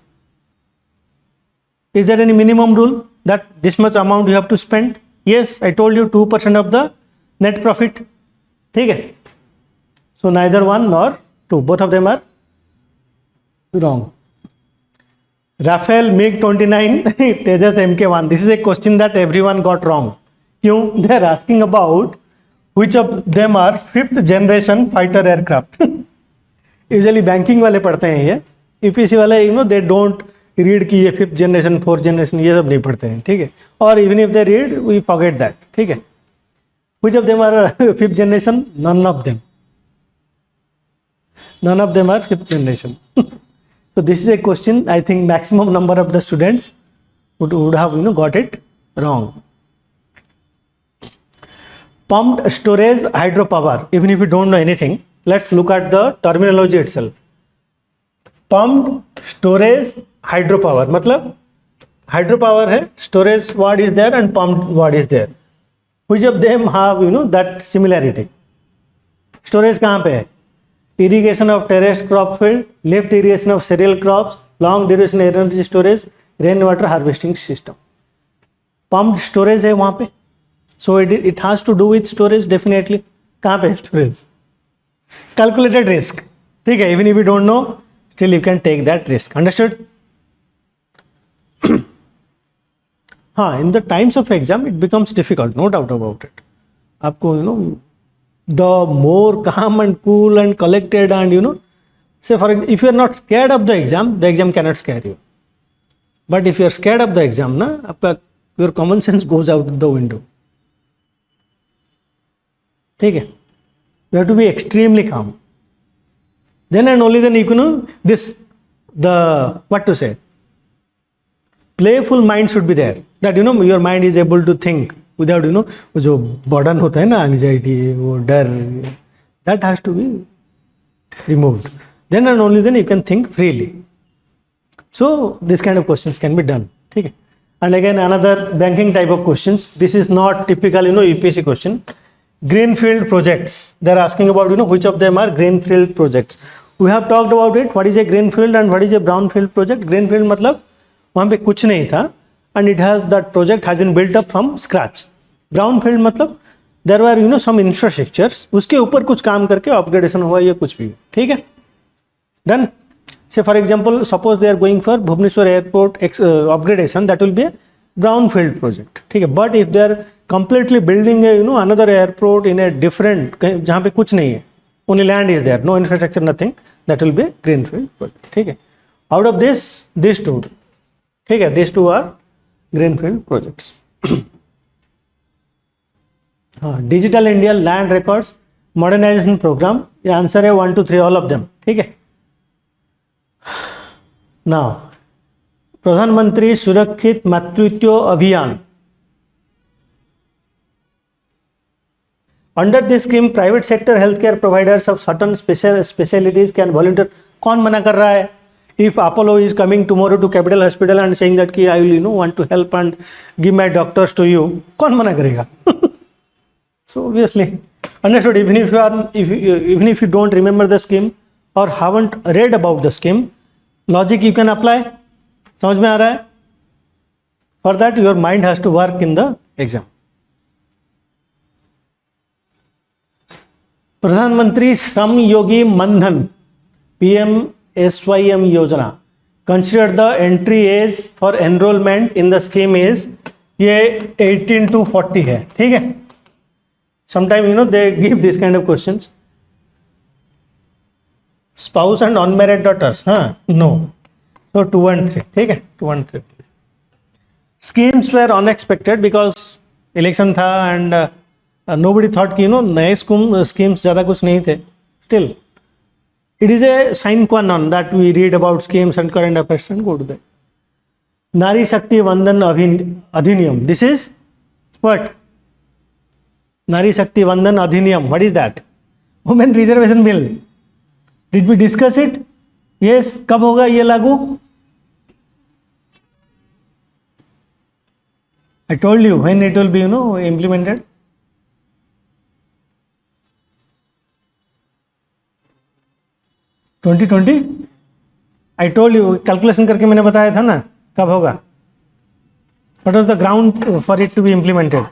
Is there any minimum rule that this much amount you have to spend? Yes, I told you 2% of the net profit. ठीक है. So neither one nor two, both of them are wrong. Rafale MiG-29 Tejas Mk1. This is a question that everyone got wrong. क्यों? They are asking about which of them are fifth generation fighter aircraft. Usually banking वाले पढ़ते हैं ये, EPC वाले they don't read कि ये fifth generation, fourth generation ये सब नहीं पढ़ते हैं. ठीक है. Or even if they read, we forget that. ठीक है. Which of them are fifth generation? None of them. None of them are fifth generation. So this is a question I think maximum number of the students would have got it wrong. Pumped storage hydropower. Even if you don't know anything, let's look at the terminology itself. Pumped storage hydropower मतलब hydropower है, storage word is there and pumped word is there. Which of them have that similarity? Storage कहाँ पे है? Irrigation of terraced crop field, lift irrigation of cereal crops, long duration energy storage, rainwater harvesting system. Pumped storage है वहाँ पे. So it has to do with storage definitely. कहाँ पे storage? Calculated risk. ठीक है. Even if you don't know, still you can take that risk. Understood? हाँ, in the times of exam it becomes difficult, no doubt about it. आपको the more calm and cool and collected and say for if you are not scared of the exam cannot scare you. But if you are scared of the exam, ना आपका your common sense goes out the window. ठीक है, you have to be extremely calm. Then and only then you can what to say, playful mind should be there, that your mind is able to think without वो जो burden होता है ना, anxiety, वो डर, that has to be removed. Then and only then you can think freely. So this kind of questions can be done. ठीक है. And again another banking type of questions. This is not typical UPSC question. Greenfield projects. They are asking about which of them are greenfield projects. We have talked about it. What is a greenfield and what is a brownfield project? Greenfield मतलब वहाँ पे कुछ नहीं था and it has that project has been built up from scratch. Brownfield मतलब there were some infrastructures, उसके ऊपर कुछ काम करके upgradation हुआ या कुछ भी. ठीक है. Done. Say for example, suppose they are going for Bhubaneswar airport upgradation, that will be a brownfield project. ठीक है. But if they are completely building a another airport in a different जहाँ पे कुछ नहीं है, only land is there, no infrastructure, nothing, that will be a greenfield project. ठीक है. Out of this, these two, ठीक है, these two are greenfield projects. Digital India land records modernization program, ये आंसर है 1 2 3 all of them. ठीक है. Now प्रधानमंत्री सुरक्षित मातृत्व अभियान. Under this scheme, private sector healthcare providers of certain specialties can volunteer. कौन मना कर रहा है? If Apollo is coming tomorrow to Capital Hospital and saying that कि I will want to help and give my doctors to you, कौन मना करेगा? So obviously, understood. Even if you don't remember the scheme or haven't read about the scheme, logic you can apply. समझ में आ रहा है? For that, your mind has to work in the exam. प्रधानमंत्री Shram Yogi Mandhan PMSYM योजना, consider the entry age for enrollment in the scheme is ये 18 to 40 है. ठीक है. Sometimes they give this kind of questions. Spouse and unmarried daughters, no. So 2 and 3. ठीक है. 2 and 3. Schemes were unexpected because election था and nobody thought कि नए schemes ज़्यादा कुछ नहीं थे. Still, it is a sine qua non that we read about schemes and current affairs and go to that. Nari Shakti Vandan Adhiniyam. This is what? Nari Shakti Vandan Adhiniyam. What is that? Women Reservation Bill. Did we discuss it? Yes. कब होगा ये लागू? I told you when it will be implemented. I told you, calculation करके मैंने बताया था ना कब होगा. What was the ground for it to be implemented?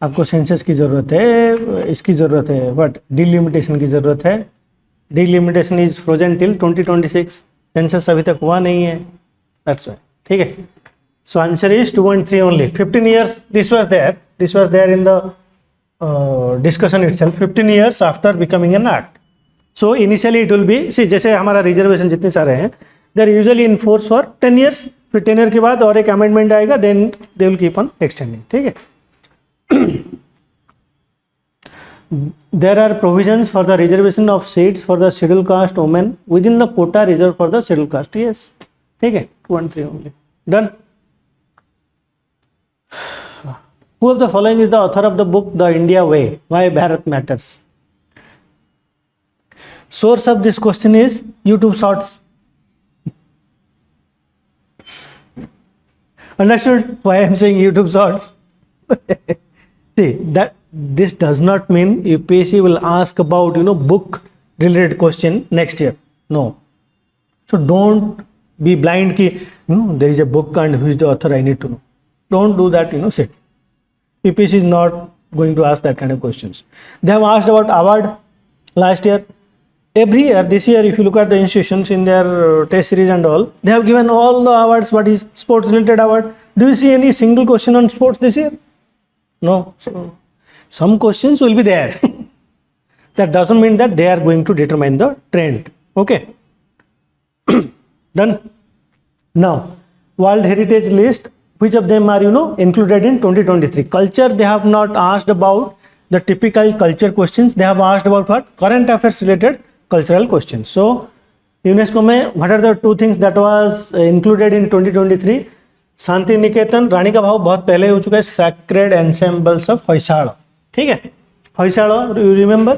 आपको सेंसस की जरूरत है, इसकी जरूरत है, बट डिलिमिटेशन की जरूरत है. Delimitation is frozen till 2026. Census अभी तक हुआ नहीं है. That's why. ठीक है. So answer is 2 and 3 only. 15 years this was there in the discussion itself. 15 years after becoming an act. So initially it will be, see जैसे हमारा reservation जितने सारे हैं, they are usually in force for 10 years. फिर 10 year के बाद और एक amendment आएगा, then they will keep on extending. ठीक है. There are provisions for the reservation of seats for the scheduled caste women within the quota reserved for the scheduled caste. Yes. ठीक है. 2 and 3 only. Done. Who of the following is the author of the book The India Way? Why Bharat Matters? Source of this question is YouTube Shorts. Understood why I am saying YouTube Shorts? See that this does not mean UPSC will ask about book related question next year. No. So don't be blind ki there is a book and who is the author I need to know. Don't do that. Sit. UPSC is not going to ask that kind of questions. They have asked about award last year. every year, this year, if you look at the institutions in their test series and all, they have given all the awards. What is sports related award? Do you see any single question on sports this year? No. So some questions will be there. That doesn't mean that they are going to determine the trend. Okay. Done. Now, World Heritage List, which of them are included in 2023? Culture, they have not asked about the typical culture questions. They have asked about what? Current affairs related cultural questions. So, UNESCO में what are the two things that was included in 2023? Shanti Niketan, रानी का भाव बहुत पहले हो चुका है, sacred एंसेम्बल्स of Hoysala. ठीक है, Hoysala, you remember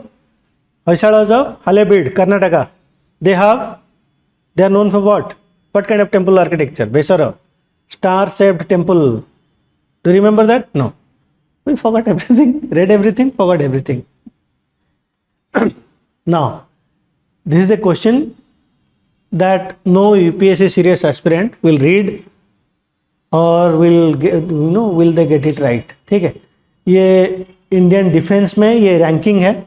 Hoysalas of Halebeedu, Karnataka. They are known for what? What kind of temple architecture? Vesara, star-shaped temple. Do you remember that? No. We forgot everything, read everything, forgot everything. Now, this is a question that no UPSC serious aspirant will read or will get, will they get it right. ठीक है, ये Indian defence में ये ranking है.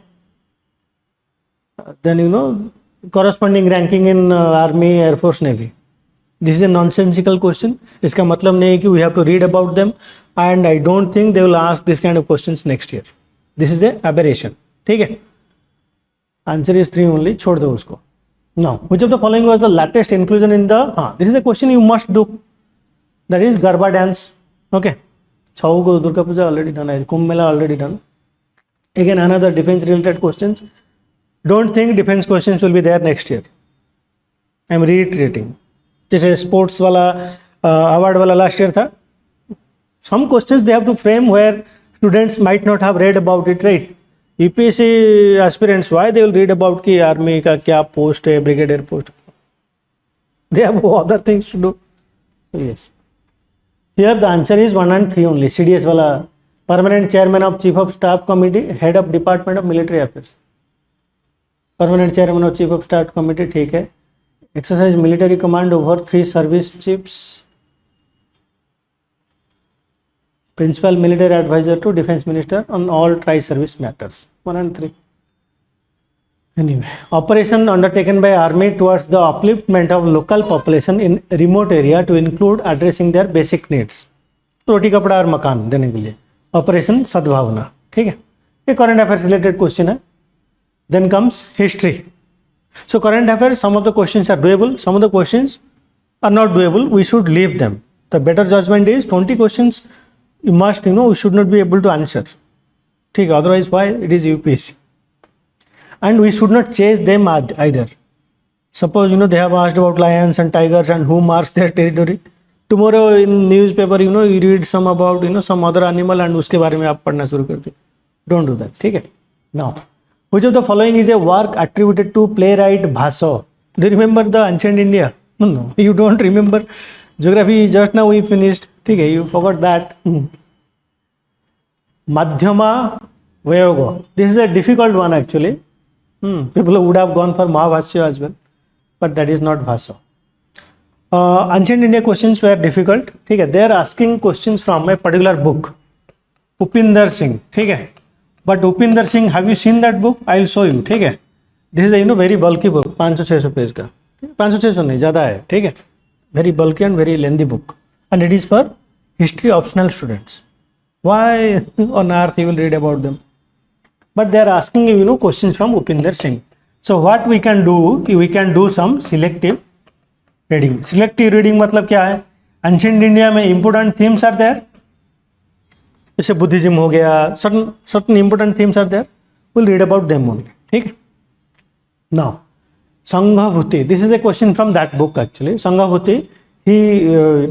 Then corresponding ranking in army, air force, navy. This is a nonsensical question. इसका मतलब नहीं है कि we have to read about them, and I don't think they will ask this kind of questions next year. This is a aberration. ठीक है, answer is 3 only, छोड़ दो उसको. Now, which of the following was the latest inclusion in the this is a question you must do, that is Garba dance. Okay, छऊ को Durga Puja already done है, Kumbh Mela already done. Again another defense related questions. Don't think defense questions will be there next year. I am reiterating. जैसे sports वाला award वाला last year था. Some questions they have to frame where students might not have read about it, right? UPSC aspirants, why they will read about कि army का क्या post है, brigadier post. They have other things to do. So yes. Here the answer is 1 and 3 only. CDS वाला permanent chairman of chief of staff committee, head of department of military affairs. Permanent chairman of chief of staff committee. ठीक है, exercise military command over 3 service chiefs, principal military adviser to defence minister on all tri service matters. 1 and 3. Anyway, operation undertaken by army towards the upliftment of local population in remote area to include addressing their basic needs. रोटी कपड़ा और मकान देने के लिए operation सद्भावना. ठीक है, ये करंट अफेयर्स रिलेटेड क्वेश्चन है. Then comes history. So current affairs, some of the questions are doable, some of the questions are not doable. We should leave them. The better judgment is 20 questions you must, we should not be able to answer. ठीक है, otherwise why it is UPSC. And we should not chase them either. Suppose they have asked about lions and tigers and who marks their territory. Tomorrow in newspaper you read some about some other animal and उसके बारे में आप पढ़ना शुरू कर दो. Don't do that. ठीक है. Now, which of the following is a work attributed to playwright Bhaso? Do you remember the ancient India? No, you don't remember. Geography just now we finished. ठीक है, you forgot that. Madhyama Vayoga. This is a difficult one actually. People would have gone for Mahabhasya as well, but that is not Bhaso. Ancient India questions were difficult. ठीक है, they are asking questions from a particular book. Upinder Singh. ठीक है. But Upinder Singh, have you seen that book? I will show you. ठीक है, this is a very bulky book, 500-600 page का. 500-600 नहीं, ज़्यादा है. ठीक है, very bulky and very lengthy book, and it is for history optional students. Why on earth you will read about them? But they are asking questions from Upinder Singh. So what we can do? We can do some selective reading. Selective reading मतलब क्या है? Ancient India में important themes are there. जैसे Buddhism हो गया, certain important themes are there. We'll read about them only. ठीक है. Now, Sanghabhuti. This is a question from that book actually. Sanghabhuti, he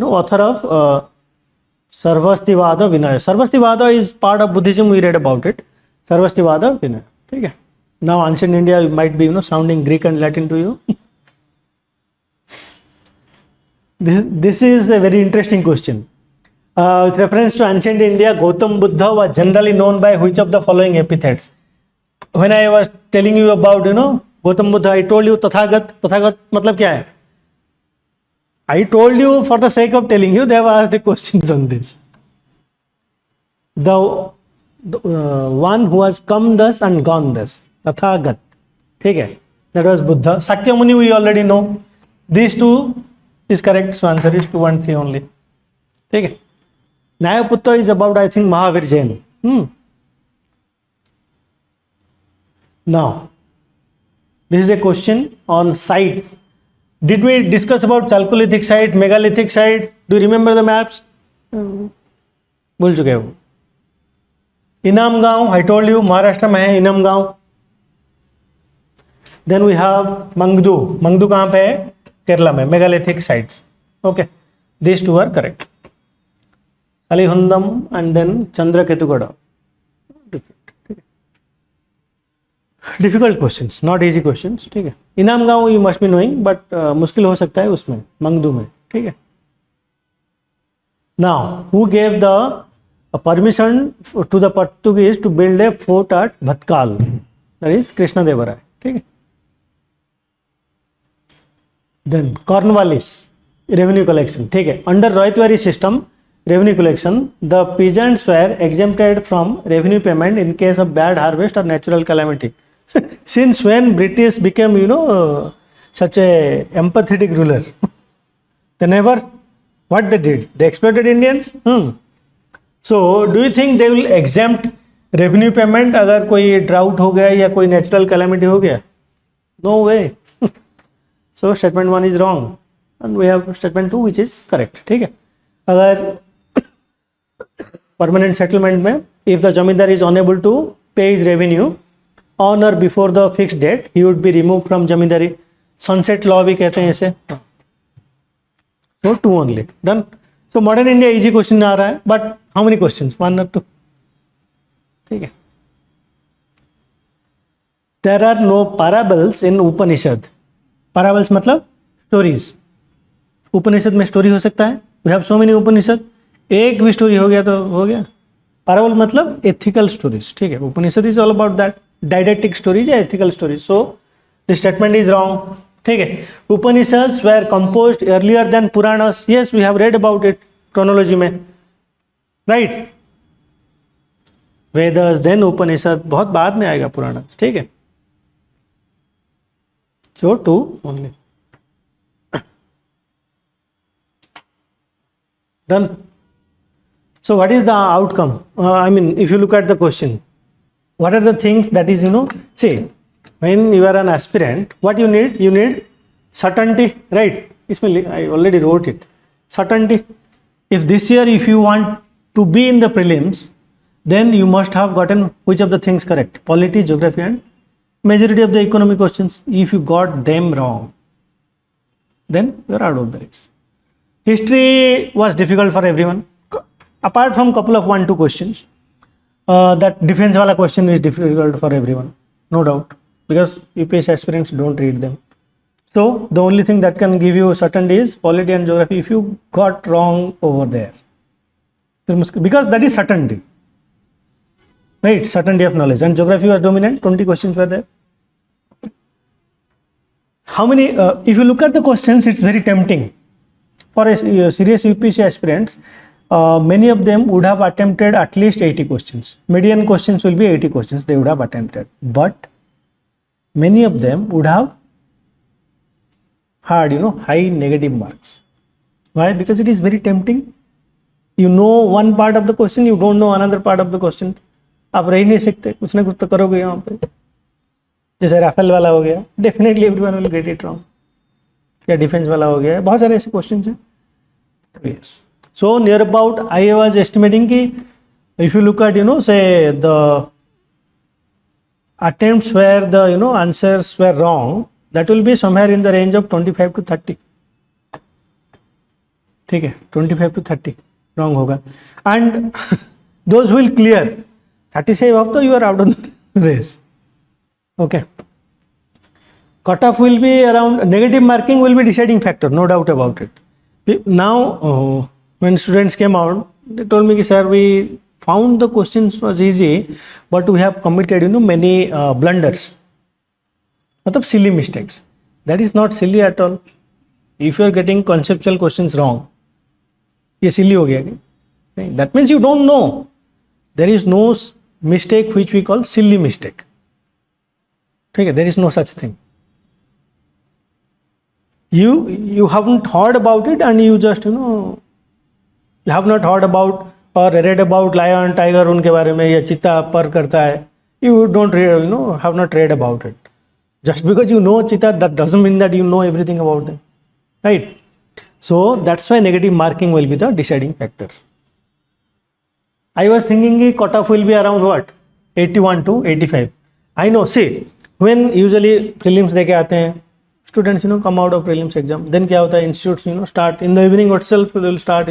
author of Sarvastivada Vinaya. Sarvastivada is part of Buddhism. We read about it. Sarvastivada Vinaya. ठीक है. Now, ancient India might be sounding Greek and Latin to you. This is a very interesting question. With reference to ancient India, Gautam Buddha was generally known by which of the following epithets? When I was telling you about Gautam Buddha, I told you Tathagat. Tathagat मतलब क्या है? I told you for the sake of telling you, they have asked the questions on this. The one who has come thus and gone thus, Tathagat. ठीक है, That was Buddha. Sakyamuni we already know. These two is correct. So answer is 2 and 3 only. ठीक है. Nyayaputta is about I think Mahavir Jain. Now, this is a question on sites. Did we discuss about Chalcolithic site, megalithic site? Do you remember the maps? भूल चुके हो. इनाम गांव, I told you Maharashtra में है इनाम गांव. Then we have Mangdu. Mangdu कहाँ पे है? केरला में. Megalithic sites. Okay. These two are correct. Kalihundam and then Chandraketugada. Difficult questions, not easy questions. ठीक है. इनाम गांव you must be knowing, but मुश्किल हो सकता है उसमें, मंगदू में. ठीक है. Now, who gave the permission to the Portuguese to build a fort at Bhatkal? That is Krishna Deva Rai. ठीक है. Then Cornwallis revenue collection. ठीक है. Under Rohitwari system revenue collection, the peasants were exempted from revenue payment in case of bad harvest or natural calamity. Since when British became, such a empathetic ruler? They never. What they did? They exploited Indians. So, do you think they will exempt revenue payment अगर कोई drought हो गया या कोई natural calamity हो गया? No way. So, statement 1 is wrong. And we have statement 2 which is correct. ठीक है. अगर permanent settlement में, if the zamindar is unable to pay his revenue on or before the fixed date, he would be removed from zamindari. Sunset law भी कहते हैं इसे. So 2 only. Done. So modern India easy question आ रहा है, but how many questions? 1 or 2? ठीक है. There are no parables in Upanishad. Parables मतलब stories. उपनिषद में स्टोरी हो सकता है. We have so many उपनिषद. एक भी स्टोरी हो गया तो हो गया. Parable मतलब ethical stories. ठीक है. उपनिषद is all about that. Didactic stories या ethical stories. So the statement is wrong. ठीक है. Upanishads were composed earlier than Puranas. Yes, we have read about it chronology में. Right. Vedas then Upanishad बहुत बाद में आएगा Puranas. ठीक है. So 2 only. Done. So what is the outcome? I mean, if you look at the question, what are the things that is, say, when you are an aspirant, what you need? You need certainty, right? I already wrote it. Certainty. If this year, if you want to be in the prelims, then you must have gotten which of the things correct? Polity, geography and majority of the economic questions. If you got them wrong, then you are out of the race. History was difficult for everyone. Apart from couple of 1-2 questions, that defense wala question is difficult for everyone, no doubt, because UPSC aspirants don't read them. So the only thing that can give you certainty is polity and geography if you got wrong over there, because that is certainty, right? Certainty of knowledge. And geography was dominant. 20 questions were there. How many? If you look at the questions, it's very tempting for a serious UPSC aspirants. Many of them would have attempted at least 80 questions. Median questions will be 80 questions they would have attempted. But many of them would have had, high negative marks. Why? Because it is very tempting. You know one part of the question, you don't know another part of the question. आप रह नहीं सकते, कुछ ना कुछ तो करोगे यहाँ पे. जैसे राफेल वाला हो गया, definitely everyone will get it wrong. या डिफेंस वाला हो गया है, बहुत सारे ऐसे क्वेश्चन हैं. Yes. So near about I was estimating कि if you look at say the attempts where the answers were wrong, that will be somewhere in the range of 25 to 30. ठीक है, 25 to 30 wrong होगा. And those who will clear 30 से above, तो you are out of the race. Okay. Cutoff will be around, negative marking will be deciding factor, no doubt about it. Now when students came out, they told me, sir, we found the questions was easy, but we have committed many blunders, matlab silly mistakes. That is not silly at all. If you are getting conceptual questions wrong, ये silly हो गया क्या? That means you don't know. There is no mistake which we call silly mistake. ठीक है, there is no such thing. you haven't heard about it, and you just you have not heard about or read about lion, tiger उनके बारे में, या चीता पर करता है, you don't have not read about it. Just because you know cheetah, that doesn't mean that you know everything about them, right? So that's why negative marking will be the deciding factor. I was thinking कि cutoff will be around what, 81 to 85. I know, see, when usually prelims देके आते हैं students, come out of prelims exam, then क्या होता है, institutes start in the evening itself, will start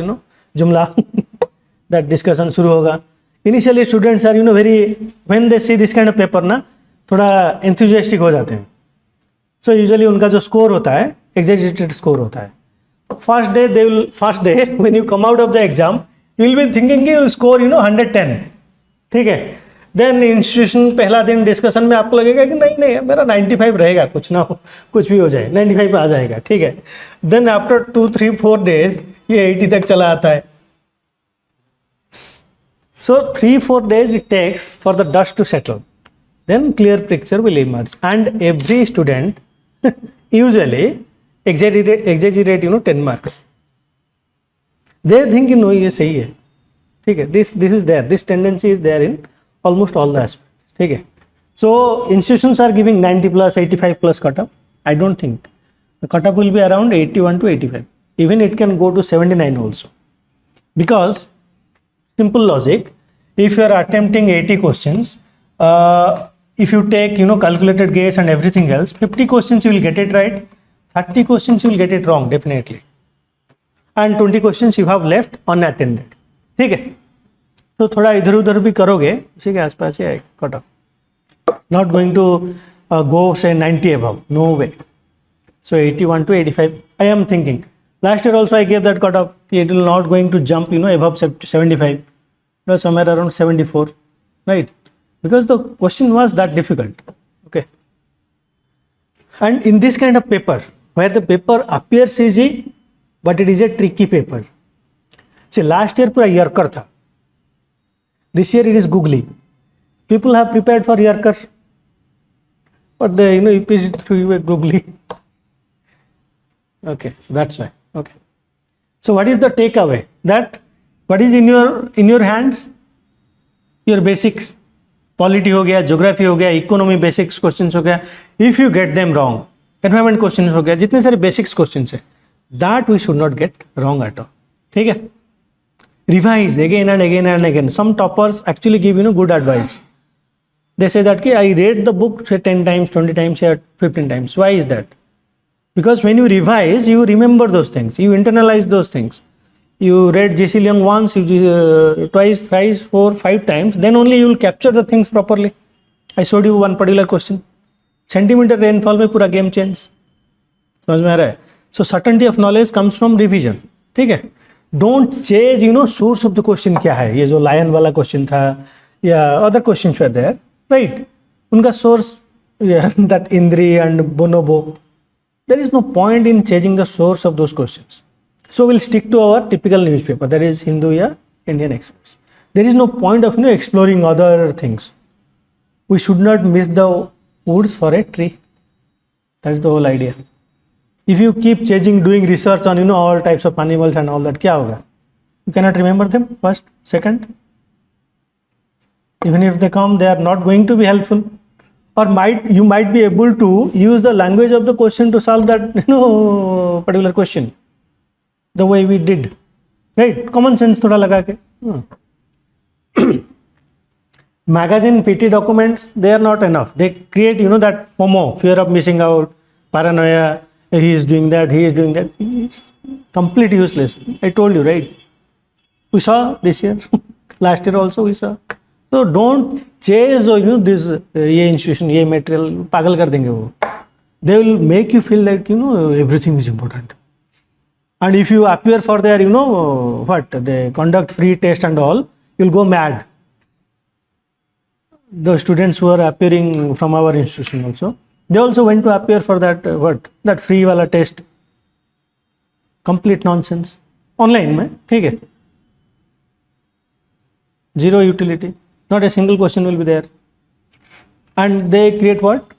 जुमला that discussion शुरू होगा. Initially students are very, when they see this kind of paper ना, थोड़ा enthusiastic हो जाते हैं. So usually उनका जो score होता है exaggerated score होता है. First day when you come out of the exam, you will be thinking कि you will score 110, ठीक है. देन इंस्टीट्यूशन पहला दिन डिस्कशन में आपको लगेगा कि नहीं नहीं मेरा 95 रहेगा, कुछ ना हो, कुछ भी हो जाए 95 आ जाएगा, ठीक है. देन आफ्टर 2-3-4 डेज ये 80 तक चला आता है. So 3-4 days it takes for the dust to settle. Then clear picture will emerge, and every student usually exaggerate 10 marks. They think ये सही है, ठीक है. This is there, this tendency is there in almost all the aspects, ठीक है. So institutions are giving 90 plus 85 plus cutoff. I don't think the cutoff will be around 81 to 85. Even it can go to 79 also, because simple logic, if you are attempting 80 questions, if you take calculated guess and everything else, 50 questions you will get it right, 30 questions you will get it wrong definitely, and 20 questions you have left unattended, ठीक है. तो थोड़ा इधर उधर भी करोगे उसी के आसपास ही है cut off. Not going to go से 90 above, no way. So 81 to 85 I am thinking. Last year also I gave that cut off. It will not going to jump above 75, somewhere around 74, right? Because the question was that difficult, okay. And in this kind of paper where the paper appears easy but it is a tricky paper. See, last year पूरा yorker था, this year it is googly. People have prepared for yorker, but they UPSC through googly. Okay, so that's why. Okay, so what is the takeaway? That what is in your hands? Your basics, polity हो गया, geography हो गया, economy basics questions हो गया. If you get them wrong, environment questions हो गया, जितने सारे basics questions है, that we should not get wrong at all, ठीक है. Revise again and again and again. Some toppers actually give good advice. They say that I read the book 10 times, 20 times, or 15 times. Why is that? Because when you revise, you remember those things, you internalize those things. You read J.C. Leung once, twice, thrice, 4, 5 times, then only you will capture the things properly. I showed you one particular question. Centimeter rainfall में पूरा game change. समझ में आ रहा है? So certainty of knowledge comes from revision. ठीक है? Don't chase source of the question क्या है. ये जो lion वाला question था या other questions were there, right? उनका source that Indri and Bonobo. There is no point in changing the source of those questions. So we'll stick to our typical newspaper, that is Hindu या Indian Express. There is no point of exploring other things. We should not miss the woods for a tree. That is the whole idea. If you keep changing, doing research on all types of animals and all that, क्या होगा? You cannot remember them first, second. Even if they come, they are not going to be helpful. Or you might be able to use the language of the question to solve that particular question, the way we did, right? Common sense थोड़ा लगा के. Magazine PT documents, they are not enough. They create that FOMO, fear of missing out, paranoia. He is doing that, he is doing that. It's complete useless. I told you, right? We saw this year. Last year also we saw. So don't chase this ये institution, ये material, पागल कर देंगे वो. They will make you feel that everything is important. And if you appear for their what they conduct free test and all, you'll go mad. The students who are appearing from our institution also, they also went to appear for that that free wala test. Complete nonsense. Online में, ठीक है. Zero utility. Not a single question will be there. And they create what?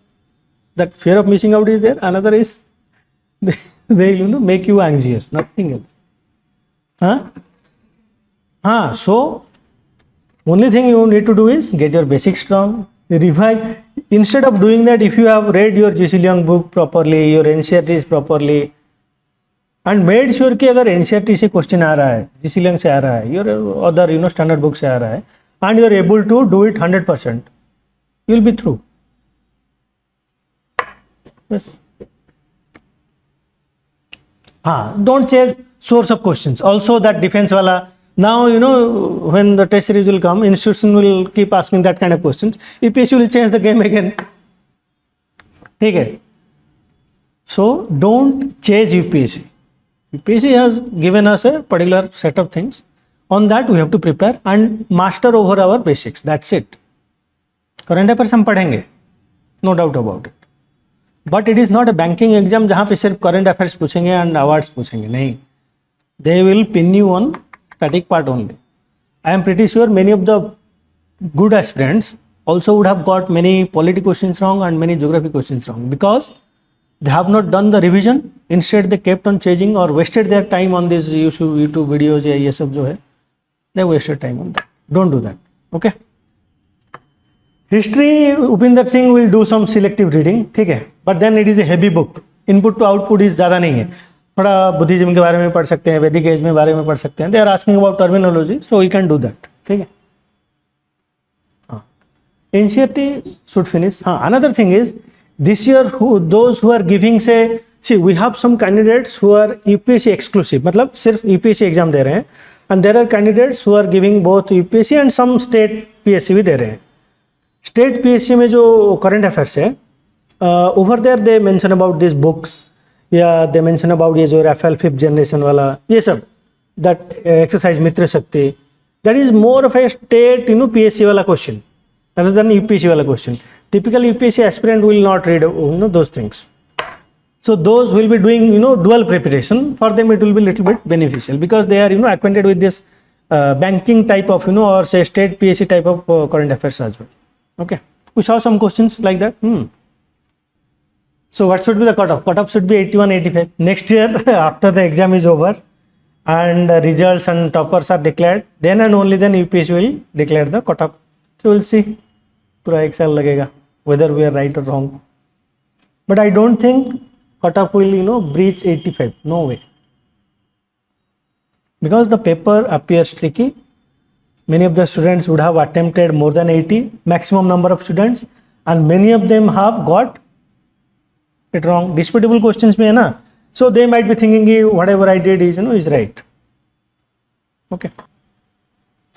That fear of missing out is there. Another is they make you anxious, nothing else. So only thing you need to do is get your basics strong, revise. Instead of doing that, if you have read your GC Leong book properly, your NCERTs properly, and made sure कि अगर NCERT से question आ रहा है, GC Leong से आ रहा है, your other standard book से आ रहा है, and you are able to do it 100%, you will be through. Yes. Don't chase source of questions. Also that defense wala. Now when the test series will come, institution will keep asking that kind of questions. UPSC will change the game again. Okay. So don't chase UPSC. UPSC has given us a particular set of things. On that we have to prepare and master over our basics. That's it. Current affairs हम पढ़ेंगे, no doubt about it. But it is not a banking exam जहाँ पे सिर्फ current affairs पूछेंगे and awards पूछेंगे, नहीं. They will pin you on static part only. I am pretty sure many of the good aspirants also would have got many polity questions wrong and many geography questions wrong because they have not done the revision. Instead they kept on changing or wasted their time on these YouTube videos या ये सब जो है, they wasted time on that. Don't do that. Okay. History, Upinder Singh will do some selective reading, ठीक है, but then it is a heavy book. Input to output is ज़्यादा नहीं है. थोड़ा बुद्धिज्म के बारे में पढ़ सकते हैं, वैदिक एज में बारे में पढ़ सकते हैं. They are asking about terminology, so we can do that. ठीक है. NCERT should finish. Another thing is this year those who are giving see we have some candidates who are UPSC exclusive, मतलब सिर्फ UPSC exam दे रहे हैं, and there are candidates who are giving both UPSC and some state PSC भी दे रहे हैं. State PSC में जो current affairs है, over there they mention about this books या दे मेंशन अबाउट ये जो राफेल 5th जनरेशन वाला ये सब, दैट एक्सरसाइज मित्र शक्ति, that is more of A state PSC वाला क्वेश्चन rather than UPSC वाला question. Typical UPSC aspirant will not read those things. So those will be doing dual preparation. For them it will be little bit beneficial because they are acquainted with this banking type of or say state PSC type of current affairs as well. Okay, we saw some questions like that. So what should be the cutoff? Cutoff should be 81, 85. Next year after the exam is over and the results and toppers are declared, then and only then UPSC will declare the cutoff. So we'll see. पूरा एक साल लगेगा whether we are right or wrong. But I don't think cutoff will breach 85. No way. Because the paper appears tricky. Many of the students would have attempted more than 80, maximum number of students, and many of them have got it wrong. Disputable questions में है ना, so they might be thinking whatever I did is is right. Okay.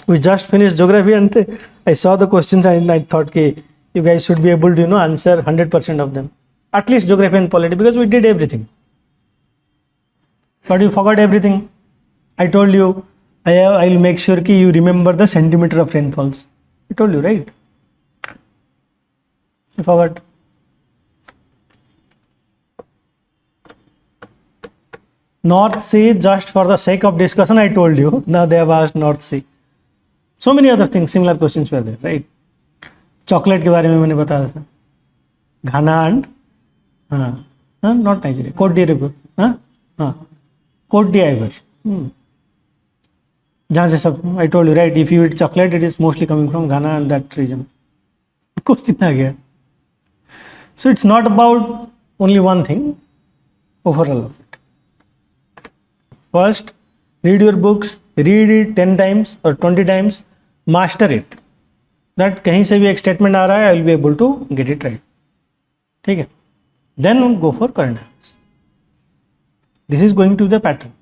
We just finished geography and I saw the questions and I thought you guys should be able to answer 100% of them, at least geography and polity, because we did everything. But you forgot everything. I told you I will make sure you remember the centimeter of rainfalls. I told you, right? You forgot. North Sea, just for the sake of discussion, I told you. Now they have asked North Sea. So many other things, similar questions were there, right? Chocolate के बारे में मैंने बताया था. Ghana and not Nigeria. Cote d'Ivoire. Cote d'Ivoire. जहाँ से सब, I told you, right? If you eat chocolate, it is mostly coming from Ghana and that region. Question आ गया. So it's not about only one thing, overall of it. First, read your books, read it 10 times or 20 times, master it. That कहीं से भी एक statement आ रहा है, I will be able to get it right. ठीक है? Then go for current affairs. This is going to be the pattern.